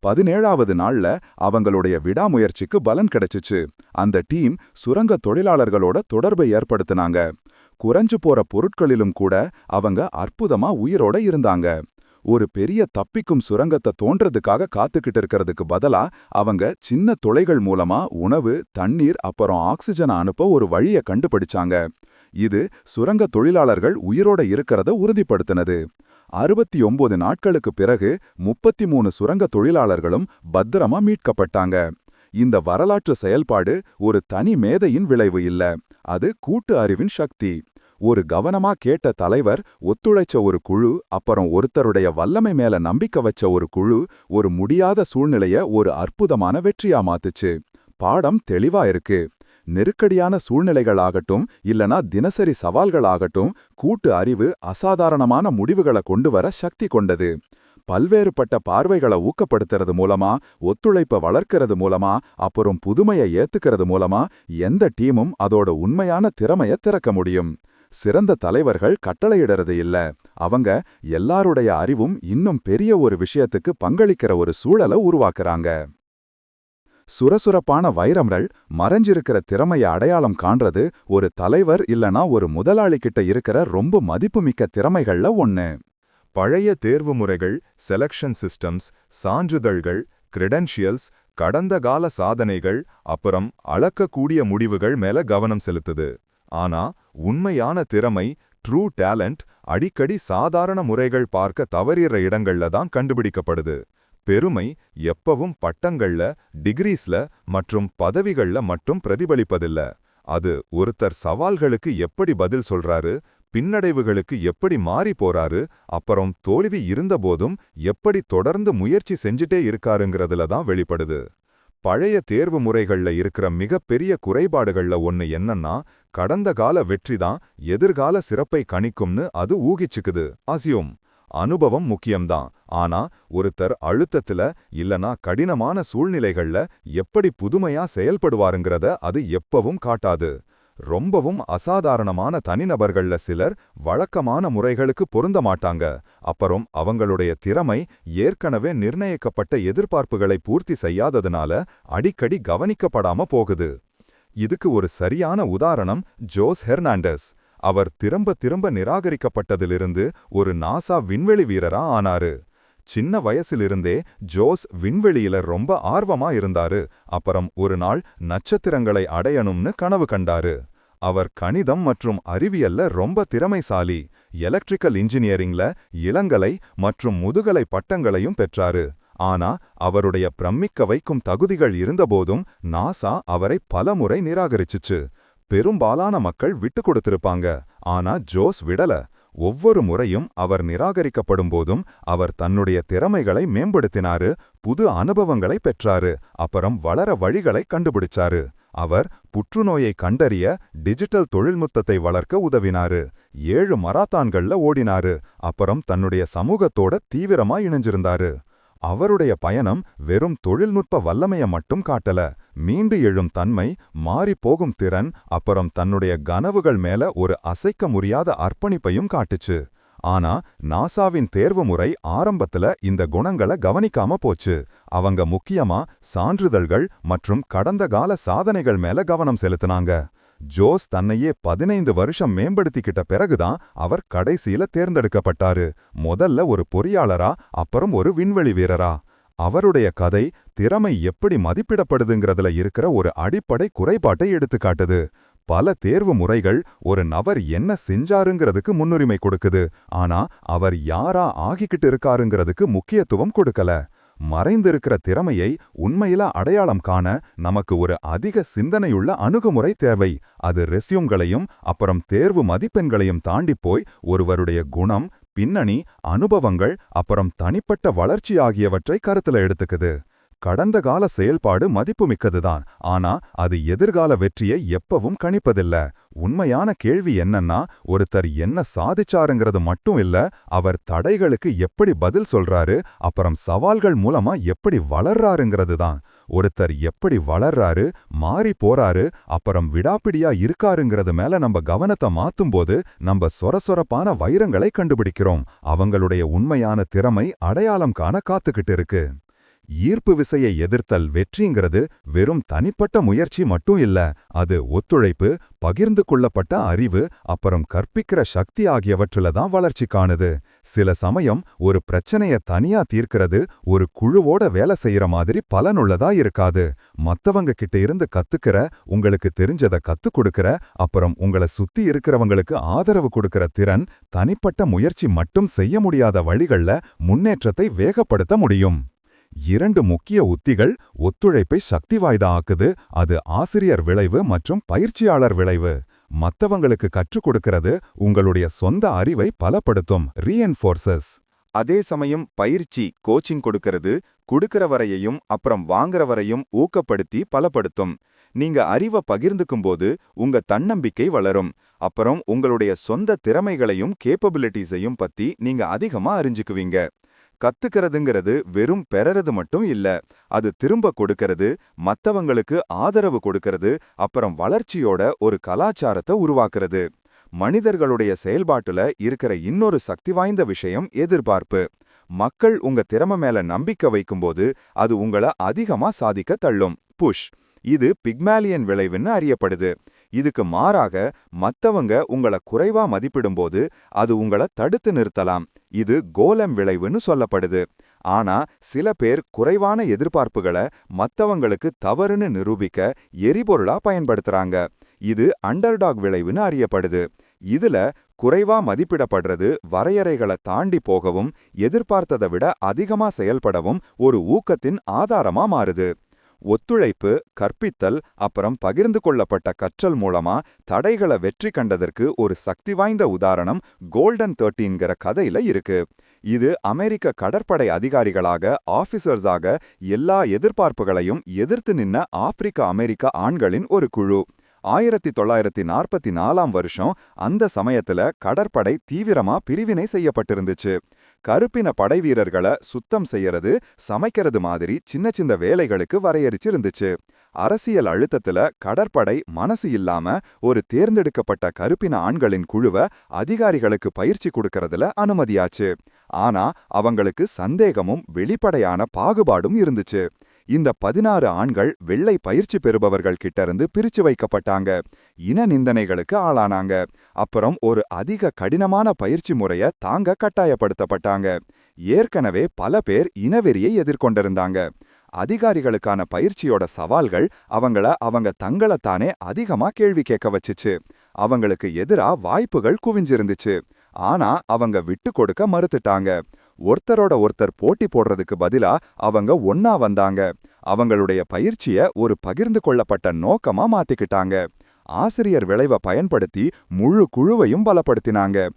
Speaker 2: 17ஆவது நாள்ல அவங்களுடைய விடாமுயற்சிக்கு பலன் கிடைச்சிச்சு. அந்த டீம் சுரங்க தொழிலாளர்களோட தொடர்பை ஏற்படுத்தினாங்க. குறைஞ்சு போற பொருட்களிலும் கூட அவங்க அற்புதமா உயிரோட இருந்தாங்க. ஒரு பெரிய தப்பிக்கும் சுரங்கத்தை தோன்றதுக்காக காத்துக்கிட்டு இருக்கிறதுக்கு பதிலா அவங்க சின்ன துளைகள் மூலமா உணவு, தண்ணீர் அப்புறம் ஆக்சிஜனை அனுப்ப ஒரு வழியை கண்டுபிடிச்சாங்க. இது சுரங்க தொழிலாளர்கள் உயிரோட இருக்கிறத உறுதிப்படுத்தினது. 69 நாட்களுக்கு பிறகு 33 சுரங்க தொழிலாளர்களும் பத்திரமா மீட்கப்பட்டாங்க. இந்த வரலாற்று செயல்பாடு ஒரு தனி மேதையின் விளைவு இல்ல, அது கூட்டு அறிவின் சக்தி. ஒரு கவனமா கேட்ட தலைவர், ஒத்துழைச்ச ஒரு குழு, அப்புறம் ஒருத்தருடைய வல்லமை மேல நம்பிக்கை வச்ச ஒரு குழு ஒரு முடியாத சூழ்நிலைய ஒரு அற்புதமான வெற்றியா மாத்துச்சு. பாடம் தெளிவா இருக்கு. நெருக்கடியான சூழ்நிலைகளாகட்டும் இல்லனா தினசரி சவால்களாகட்டும், கூட்டு அறிவு அசாதாரணமான முடிவுகளை கொண்டு வர சக்தி கொண்டது. பல்வேறுபட்ட பார்வைகளை ஊக்கப்படுத்துறது மூலமா, ஒத்துழைப்பை வளர்க்கிறது மூலமா, அப்புறம் புதுமையை ஏத்துக்கிறது மூலமா எந்த டீமும் அதோட உண்மையான திறமையை திறக்க முடியும். சிறந்த தலைவர்கள் கட்டளையிடுறது இல்ல, அவங்க எல்லாருடைய அறிவும் இன்னும் பெரிய ஒரு விஷயத்துக்கு பங்களிக்கிற ஒரு சூழலை உருவாக்குறாங்க. சுரசுரப்பான வைரம்கள் மறைஞ்சிருக்கிற திறமைய அடையாளம் காண்றது ஒரு தலைவர் இல்லனா ஒரு முதலாளி கிட்ட இருக்கிற ரொம்ப மதிப்புமிக்க திறமைகள்ல ஒண்ணு.
Speaker 1: பழைய தேர்வு முறைகள், செலக்ஷன் சிஸ்டம்ஸ், சான்றிதழ்கள், கிரெடென்ஷியல்ஸ், கடந்த கால சாதனைகள், அப்புறம் அளக்கக்கூடிய முடிவுகள் மேல கவனம் செலுத்துது. ஆனா உண்மையான திறமை, ட்ரூ டேலண்ட், அடிக்கடி சாதாரண முறைகள் பார்க்க தவறிற இடங்கள்ல தான் கண்டுபிடிக்கப்படுது. பெருமை எப்பவும் பட்டங்கள்ல, டிகிரீஸ்ல மற்றும் பதவிகள்ல மட்டும் பிரதிபலிப்பதில்ல. அது ஒருத்தர் சவால்களுக்கு எப்படி பதில் சொல்றாரு, பின்னடைவுகளுக்கு எப்படி மாறி போறாரு, அப்புறம் தோல்வி இருந்தபோதும் எப்படி தொடர்ந்து முயற்சி செஞ்சுட்டே இருக்காருங்கிறதுல தான் வெளிப்படுது. பழைய தேர்வு முறைகள்ல இருக்கிற மிகப்பெரிய குறைபாடுகள்ல ஒன்னு என்னன்னா, கடந்த கால வெற்றி தான் எதிர்கால சிறப்பை கணிக்கும்னு அது ஊகிச்சுக்குது. அசியும் அனுபவம் முக்கியம்தான், ஆனா ஒருத்தர் அழுத்தத்துல இல்லனா கடினமான சூழ்நிலைகள்ல எப்படி புதுமையா செயல்படுவாருங்கிறத அது எப்பவும் காட்டாது. ரொம்பவும் அசாதாரணமான தனிநபர்கள்ல சிலர் வழக்கமான முறைகளுக்கு பொருந்த மாட்டாங்க. அப்புறம் அவங்களுடைய திறமை ஏற்கனவே நிர்ணயிக்கப்பட்ட எதிர்பார்ப்புகளை பூர்த்தி செய்யாததுனால அடிக்கடி கவனிக்கப்படாம போகுது. இதுக்கு ஒரு சரியான உதாரணம் ஜோஸ் ஹெர்னாண்டஸ். அவர் திரும்ப திரும்ப நிராகரிக்கப்பட்டதிலிருந்து ஒரு நாசா விண்வெளி வீரரா ஆனாரு. சின்ன வயசிலிருந்தே ஜோஸ் விண்வெளியில ரொம்ப ஆர்வமா இருந்தாரு. அப்புறம் ஒரு நாள் நட்சத்திரங்களை அடையணும்னு கனவு கண்டாரு. அவர் கணிதம் மற்றும் அறிவியல்ல ரொம்ப திறமைசாலி. எலக்ட்ரிக்கல் இன்ஜினியரிங்ல இளங்கலை மற்றும் முதுகலை பட்டங்களையும் பெற்றாரு. ஆனா அவருடைய பிரமிக்க வைக்கும் தகுதிகள் இருந்தபோதும் நாசா அவரை பலமுறை நிராகரிச்சுச்சு. பெரும்பாலான மக்கள் விட்டு கொடுத்திருப்பாங்க, ஆனா ஜோஸ் விடல. ஒவ்வொரு முறையும் அவர் நிராகரிக்கப்படும் போதும் அவர் தன்னுடைய திறமைகளை மேம்படுத்தினாரு, புது அனுபவங்களை பெற்றாரு, அப்புறம் வளர வழிகளை கண்டுபிடிச்சாரு. அவர் புற்றுநோயை கண்டறிய டிஜிட்டல் தொழில்நுட்பத்தை வளர்க்க உதவினாரு. 7 மராத்தான்கள்ல ஓடினாரு, அப்புறம் தன்னுடைய சமூகத்தோட தீவிரமா இணைஞ்சிருந்தாரு. அவருடைய பயணம் வெறும் தொழில்நுட்ப வல்லமைய மட்டும் காட்டல, மீண்டு எழும் தன்மை, மாறிப்போகும் திறன், அப்புறம் தன்னுடைய கனவுகள் மேல ஒரு அசைக்க முடியாத அர்ப்பணிப்பையும் காட்டுச்சு. ஆனா நாசாவின் தேர்வு முறை ஆரம்பத்துல இந்த குணங்களை கவனிக்காம போச்சு. அவங்க முக்கியமா சான்றிதழ்கள் மற்றும் கடந்த கால சாதனைகள் மேல கவனம் செலுத்தினாங்க. ஜோஸ் தன்னையே 15 வருஷம் மேம்படுத்திக்கிட்ட பிறகுதான் அவர் கடைசியில தேர்ந்தெடுக்கப்பட்டாரு. முதல்ல ஒரு பொறியாளரா, அப்புறம் ஒரு விண்வெளி வீரரா. அவருடைய கதை திறமை எப்படி மதிப்பிடப்படுதுங்கிறதுல இருக்கிற ஒரு அடிப்படை குறைபாட்டை எடுத்துக்காட்டுது. பல தேர்வு முறைகள் ஒரு நபர் என்ன செஞ்சாருங்கிறதுக்கு முன்னுரிமை கொடுக்குது, ஆனா அவர் யாரா ஆகிக்கிட்டு இருக்காருங்கிறதுக்கு முக்கியத்துவம் கொடுக்கல. மறைந்திருக்கிற திறமையை உண்மையில அடையாளம் காண நமக்கு ஒரு அதிக சிந்தனையுள்ள அணுகுமுறை தேவை. அது ரெஸ்யூம்களையும் அப்புறம் தேர்வு மதிப்பெண்களையும் தாண்டி போய் ஒருவருடைய குணம், பின்னணி, அனுபவங்கள், அப்புறம் தனிப்பட்ட வளர்ச்சி ஆகியவற்றை கருத்துல எடுத்துக்குது. கடந்த கால செயல்பாடு மதிப்புமிக்கதுதான், ஆனா அது எதிர்கால வெற்றியை எப்பவும் கணிப்பதில்ல. உண்மையான கேள்வி என்னன்னா, ஒருத்தர் என்ன சாதிச்சாருங்கிறது மட்டும் இல்ல, அவர் தடைகளுக்கு எப்படி பதில் சொல்றாரு, அப்புறம் சவால்கள் மூலமா எப்படி வளர்றாருங்கிறது தான். ஒருத்தர் எப்படி வளர்றாரு, மாறி போறாரு, அப்புறம் விடாப்பிடியா இருக்காருங்கிறது மேல நம்ம கவனத்தை மாத்தும்போது நம்ம சொரசொரப்பான வைரங்களை கண்டுபிடிக்கிறோம். அவங்களுடைய உண்மையான திறமை அடையாளம் காண காத்துக்கிட்டு இருக்கு.
Speaker 2: ஈர்ப்பு விசையை எதிர்த்தல் வெற்றிங்கிறது வெறும் தனிப்பட்ட முயற்சி மட்டும் இல்ல, அது ஒத்துழைப்பு, பகிர்ந்து கொள்ளப்பட்ட அறிவு, அப்புறம் கற்பிக்கிற சக்தி ஆகியவற்றுல தான் வளர்ச்சி காணுது. சில சமயம் ஒரு பிரச்சனைய தனியா தீர்க்கிறது ஒரு குழுவோட வேலை செய்யற மாதிரி பலனுள்ளதா இருக்காது. மத்தவங்க கிட்ட இருந்து கத்துக்கிற, உங்களுக்கு தெரிஞ்சத கத்துக் கொடுக்கிற, அப்புறம் உங்களை சுத்தி இருக்கிறவங்களுக்கு ஆதரவு கொடுக்கிற திறன் தனிப்பட்ட முயற்சி மட்டும் செய்ய முடியாத வழிகள்ல முன்னேற்றத்தை வேகப்படுத்த முடியும். 2 முக்கிய உத்திகள் ஒத்துழைப்பை சக்தி வாய்ந்த ஆக்குது. அது ஆசிரியர் விளைவு மற்றும் பயிற்சியாளர் விளைவு. மத்தவங்களுக்கு கற்றுக் கொடுக்கிறது உங்களுடைய சொந்த அறிவை பலப்படுத்தும், ரீஎன்ஃபோர்சஸ்.
Speaker 1: அதே சமயம் பயிற்சி கோச்சிங் கொடுக்கறவரையும் அப்புறம் வாங்குறவரையும் ஊக்கப்படுத்தி பலப்படுத்தும். நீங்க அறிவை பகிர்ந்துக்கும்போது உங்க தன்னம்பிக்கை வளரும். அப்புறம் உங்களுடைய சொந்த திறமைகளையும் கேப்பபிலிட்டிஸையும் பத்தி நீங்க அதிகமா அறிஞ்சுக்குவீங்க. கத்துக்கிறதுங்கிறது வெறும் பெறறது மட்டும் இல்ல, அது திரும்ப கொடுக்கறது, மத்தவங்களுக்கு ஆதரவு கொடுக்கறது, அப்புறம் வளர்ச்சியோட ஒரு கலாச்சாரத்தை உருவாக்குறது. மனிதர்களுடைய செயல்பாட்டுல இருக்கிற இன்னொரு சக்தி வாய்ந்த விஷயம் எதிர்பார்ப்பு. மக்கள் உங்க திறமை மேல நம்பிக்கை வைக்கும்போது அது உங்கள அதிகமா சாதிக்க தள்ளும், புஷ். இது பிக்மேலியன் விளைவுன்னு அறியப்படுது. இதுக்கு மாறாக மத்தவங்க உங்கள குறைவா மதிப்பிடும்போது அது உங்கள தடுத்து நிறுத்தலாம். இது கோலம் விளைவுன்னு சொல்லப்படுது. ஆனா சில பேர் குறைவான எதிர்பார்ப்புகளை மத்தவங்களுக்கு தவறுன்னு நிரூபிக்க எரிபொருளா பயன்படுத்துறாங்க. இது அண்டர்டாக் விளைவுன்னு அறியப்படுது. இதுல குறைவா மதிப்பிடப்படுறது வரையறைகளை தாண்டி போகவும் எதிர்பார்த்ததை விட அதிகமா செயல்படவும் ஒரு ஊக்கத்தின் ஆதாரமா மாறுது. ஒத்துழைப்பு, கற்பித்தல், அப்புறம் பகிர்ந்து கொள்ளப்பட்ட கற்றல் மூலமா தடைகளை வெற்றி கண்டதற்கு ஒரு சக்தி வாய்ந்த உதாரணம் கோல்டன் 13ங்கிற கதையில இருக்கு. இது அமெரிக்க கடற்படை அதிகாரிகளாக, ஆபீசர்ஸாக எல்லா எதிர்பார்ப்புகளையும் எதிர்த்து நின்ன ஆப்பிரிக்க அமெரிக்க ஆண்களின் ஒரு குழு. 1944ஆம் வருஷம் அந்த சமயத்துல கடற்படை தீவிரமா பிரிவினை செய்யப்பட்டிருந்துச்சு. கருப்பின படை வீரர்களை சுத்தம் செய்யறது, சமைக்கிறது மாதிரி சின்ன சின்ன வேலைகளுக்கு வரையறிச்சிருந்துச்சு. அரசியல் அழுத்தத்துல கடற்படை மனசு இல்லாம ஒரு தேர்ந்தெடுக்கப்பட்ட கருப்பின ஆண்களின் குழுவை அதிகாரிகளுக்கு பயிற்சி கொடுக்கறதுல அனுமதியாச்சு. ஆனா அவங்களுக்கு சந்தேகமும் வெளிப்படையான பாகுபாடும் இருந்துச்சு. இந்த 16 ஆண்கள் வெள்ளை பயிற்சி பெறுபவர்கள் கிட்ட இருந்து பிரிச்சு வைக்கப்பட்டாங்க. இன நிந்தனைகளுக்கு ஆளானாங்க. அப்புறம் ஒரு அதிக கடினமான பயிற்சி முறைய தாங்க கட்டாயப்படுத்தப்பட்டாங்க. ஏற்கனவே பல பேர் இனவெறியை எதிர்கொண்டிருந்தாங்க. அதிகாரிகளுக்கான பயிற்சியோட சவால்கள் அவங்க தங்களைத்தானே அதிகமா கேள்வி கேட்க வச்சுச்சு. அவங்களுக்கு எதிரா வாய்ப்புகள் குவிஞ்சிருந்துச்சு. ஆனா அவங்க விட்டு கொடுக்க மறுத்துட்டாங்க. ஒருத்தரோட ஒருத்தர் போட்டி போடுறதுக்கு பதிலா அவங்க ஒன்னா வந்தாங்க. அவங்களுடைய பயிற்சிய ஒரு பகிர்ந்து கொள்ளப்பட்ட நோக்கமா மாத்திக்கிட்டாங்க. ஆசிரியர் விளைவை பயன்படுத்தி முழு குழுவையும் பலப்படுத்தினாங்க.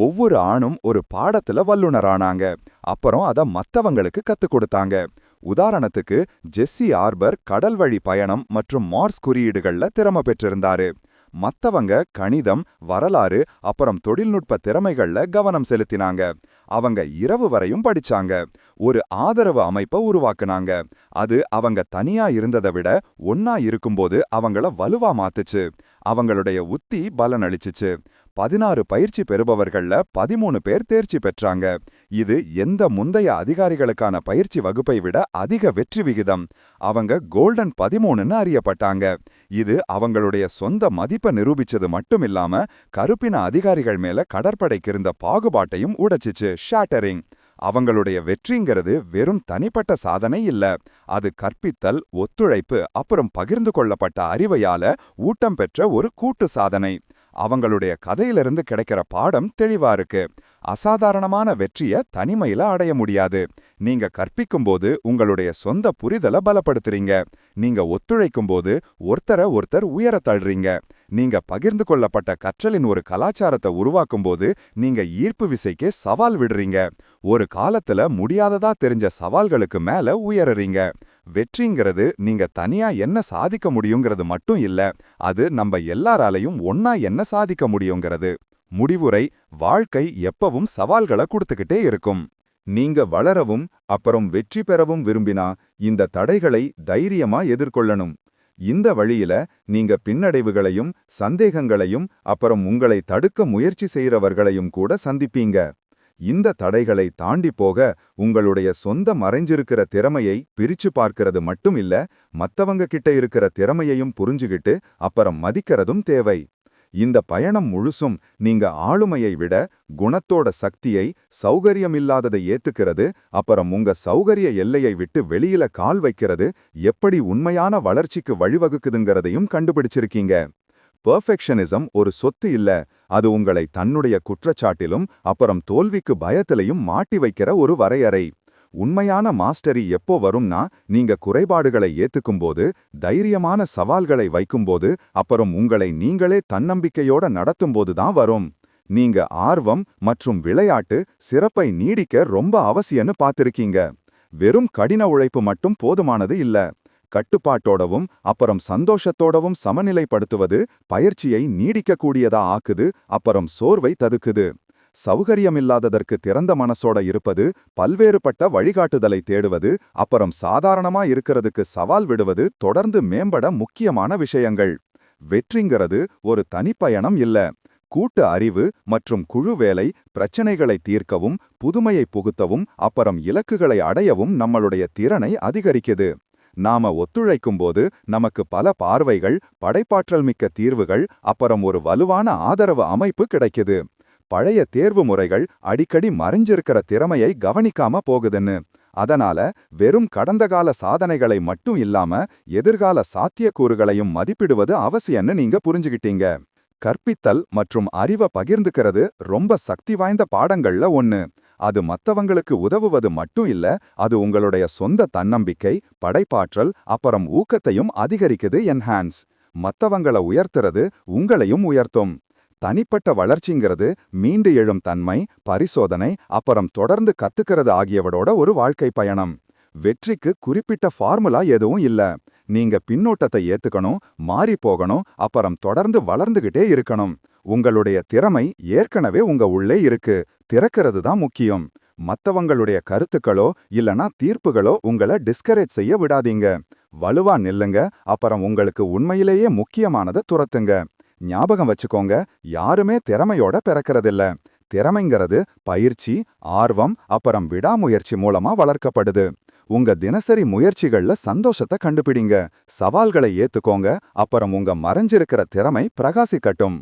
Speaker 1: ஒவ்வொரு ஆணும் ஒரு பாடத்துல வல்லுனரானாங்க. அப்புறம் அத மத்தவங்களுக்கு கத்துக் கொடுத்தாங்க. உதாரணத்துக்கு ஜெஸ்ஸி ஆர்பர் கடல் வழி பயணம் மற்றும் மார்ஸ் குறியீடுகள்ல திறமை பெற்றிருந்தாரு. மத்தவங்க கணிதம், வரலாறு, அப்புறம் தொழில்நுட்ப திறமைகள்ல கவனம் செலுத்தினாங்க. அவங்க இரவு வரையும் படிச்சாங்க. ஒரு ஆதரவு அமைப்பை உருவாக்குனாங்க. அது அவங்க தனியா இருந்ததை விட ஒன்னா இருக்கும்போது அவங்கள வலுவா மாத்துச்சு. அவங்களுடைய உத்தி பலனளிச்சுச்சு. 16 பயிற்சி பெறுபவர்கள்ல 13 பேர் தேர்ச்சி பெற்றாங்க. இது எந்த முந்தைய அதிகாரிகளுக்கான பயிற்சி வகுப்பை விட அதிக வெற்றி விகிதம். அவங்க கோல்டன் 13ன்னு அறியப்பட்டாங்க. இது அவங்களுடைய சொந்த மதிப்பை நிரூபிச்சது மட்டுமில்லாம கருப்பின அதிகாரிகள் மேல கடற்படைக்கு இருந்த பாகுபாட்டையும் உடைச்சிச்சு, ஷாட்டரிங். அவங்களுடைய வெற்றிங்கிறது வெறும் தனிப்பட்ட சாதனை இல்ல, அது கற்பித்தல், ஒத்துழைப்பு, அப்புறம் பகிர்ந்து கொள்ளப்பட்ட அறிவையால ஊட்டம் பெற்ற ஒரு கூட்டு சாதனை. அவங்களுடைய கதையிலிருந்து கிடைக்கிற பாடம் தெளிவா இருக்கு. அசாதாரணமான வெற்றிய தனிமையில அடைய முடியாது. நீங்க கற்பிக்கும்போது உங்களுடைய சொந்த புரிதலை பலப்படுத்துறீங்க. நீங்க ஒத்துழைக்கும்போது ஒருத்தர் உயர தள்ளுறீங்க. நீங்க பகிர்ந்து கொள்ளப்பட்ட கற்றலின் ஒரு கலாச்சாரத்தை உருவாக்கும்போது நீங்க ஈர்ப்பு விசைக்கு சவால் விடுறீங்க. ஒரு காலத்துல முடியாததா தெரிஞ்ச சவால்களுக்கு மேல உயரறீங்க. வெற்றிங்கிறது நீங்க தனியா என்ன சாதிக்க முடியுங்கிறது மட்டும் இல்ல, அது நம்ம எல்லாராலையும் ஒன்னா என்ன சாதிக்க முடியுங்கிறது. முடிவுரை: வாழ்க்கை எப்பவும் சவால்களை கொடுத்துக்கிட்டே இருக்கும். நீங்க வளரவும் அப்புறம் வெற்றி பெறவும் விரும்பினா இந்த தடைகளை தைரியமா எதிர்கொள்ளணும். இந்த வழியில நீங்க பின்னடைவுகளையும் சந்தேகங்களையும் அப்புறம் உங்களை தடுக்க முயற்சி செய்யறவர்களையும் கூட சந்திப்பீங்க.
Speaker 2: இந்த தடைகளை தாண்டி போக உங்களுடைய சொந்த மறைஞ்சிருக்கிற திறமையை பிரிச்சு பார்க்கிறது மட்டும் இல்ல, மத்தவங்க கிட்ட இருக்கிற திறமையையும் புரிஞ்சுகிட்டு அப்புறம் மதிக்கிறதும் தேவை. இந்த பயணம் முழுசும் நீங்க ஆளுமையை விட குணத்தோட சக்தியை, சௌகரியமில்லாததை ஏத்துக்கிறது, அப்புறம் உங்க சௌகரிய எல்லையை விட்டு வெளியில கால் வைக்கிறது எப்படி உண்மையான வளர்ச்சிக்கு வழிவகுக்குதுங்கிறதையும் கண்டுபிடிச்சிருக்கீங்க. பெர்ஃபெக்ஷனிசம் ஒரு சொத்து இல்ல, அது உங்களை தன்னுடைய குற்றச்சாட்டிலும் அப்புறம் தோல்விக்கு பயத்திலையும் மாட்டி வைக்கிற ஒரு வரையறை. உண்மையான மாஸ்டரி எப்போ வரும்னா, நீங்க குறைபாடுகளை ஏத்துக்கும்போது, தைரியமான சவால்களை வைக்கும்போது, அப்புறம் உங்களை நீங்களே தன்னம்பிக்கையோட நடத்தும்போது தான் வரும். நீங்க ஆர்வம் மற்றும் விளையாட்டு சிறப்பை நீடிக்க ரொம்ப அவசியம்னு பார்த்திருக்கீங்க. வெறும் கடின உழைப்பு மட்டும் போதுமானது இல்ல. கட்டுப்பாட்டோடவும் அப்புறம் சந்தோஷத்தோடவும் சமநிலைப்படுத்துவது பயிற்சியை நீடிக்கக்கூடியதா ஆக்குது, அப்புறம் சோர்வை தடுக்குது. சௌகரியமில்லாததற்கு திறந்த மனசோட இருப்பது, பல்வேறுபட்ட வழிகாட்டுதலை தேடுவது, அப்புறம் சாதாரணமா இருக்கிறதுக்கு சவால் விடுவது தொடர்ந்து மேம்பட முக்கியமான விஷயங்கள். வெற்றிங்கிறது ஒரு தனிப்பயணம் இல்ல. கூட்டு அறிவு மற்றும் குழு வேலை பிரச்சனைகளை தீர்க்கவும், புதுமையை புகுத்தவும், அப்புறம் இலக்குகளை அடையவும் நம்மளுடைய திறனை அதிகரிக்குது. நாம ஒத்துழைக்கும்போது நமக்கு பல பார்வைகள், படைப்பாற்றல் மிக்க தீர்வுகள், அப்புறம் ஒரு வலுவான ஆதரவு அமைப்பு கிடைக்குது. பழைய தேர்வு முறைகள் அடிக்கடி மறைஞ்சிருக்கிற திறமையை கவனிக்காம போகுதுன்னு. அதனால வெறும் கடந்த கால சாதனைகளை மட்டும் இல்லாம எதிர்கால சாத்தியக்கூறுகளையும் மதிப்பிடுவது அவசியம்னு நீங்க புரிஞ்சுகிட்டீங்க. கற்பித்தல் மற்றும் அறிவை பகிர்ந்துக்கிறது ரொம்ப சக்தி வாய்ந்த பாடங்கள்ல ஒண்ணு. அது மத்தவங்களுக்கு உதவுவது மட்டும் இல்ல, அது உங்களுடைய சொந்த தன்னம்பிக்கை, படைப்பாற்றல், அப்புறம் ஊக்கத்தையும் அதிகரிக்குது. என்ஹான்ஸ். மத்தவங்கள உயர்த்துறது உங்களையும் உயர்த்தும். தனிப்பட்ட வளர்ச்சிங்கிறது மீண்டு எழும் தன்மை, பரிசோதனை, அப்புறம் தொடர்ந்து கத்துக்கிறது ஆகியவடோட ஒரு வாழ்க்கை பயணம். வெற்றிக்கு குறிப்பிட்ட ஃபார்முலா எதுவும் இல்ல. நீங்க பின்னோட்டத்தை ஏத்துக்கணும், மாறி போகணும், அப்புறம் தொடர்ந்து வளர்ந்துகிட்டே இருக்கணும். உங்களுடைய திறமை ஏற்கனவே உங்க உள்ளே இருக்கு, திறக்கிறது தான் முக்கியம். மத்தவங்களுடைய கருத்துக்களோ இல்லனா தீர்ப்புகளோ உங்களை டிஸ்கரேஜ் செய்ய விடாதீங்க. வலுவா நில்லுங்க, அப்புறம் உங்களுக்கு உண்மையிலேயே முக்கியமானதை துரத்துங்க. ஞாபகம் வச்சுக்கோங்க, யாருமே திறமையோட பிறக்கறதில்ல. திறமைங்கிறது பயிற்சி, ஆர்வம், அப்புறம் விடாமுயற்சி மூலமா வளர்க்கப்படுது. உங்க தினசரி முயற்சிகள்ல சந்தோஷத்தை கண்டுபிடிங்க, சவால்களை ஏத்துக்கோங்க, அப்புறம் உங்க மறைஞ்சிருக்கிற திறமை பிரகாசிக்கட்டும்.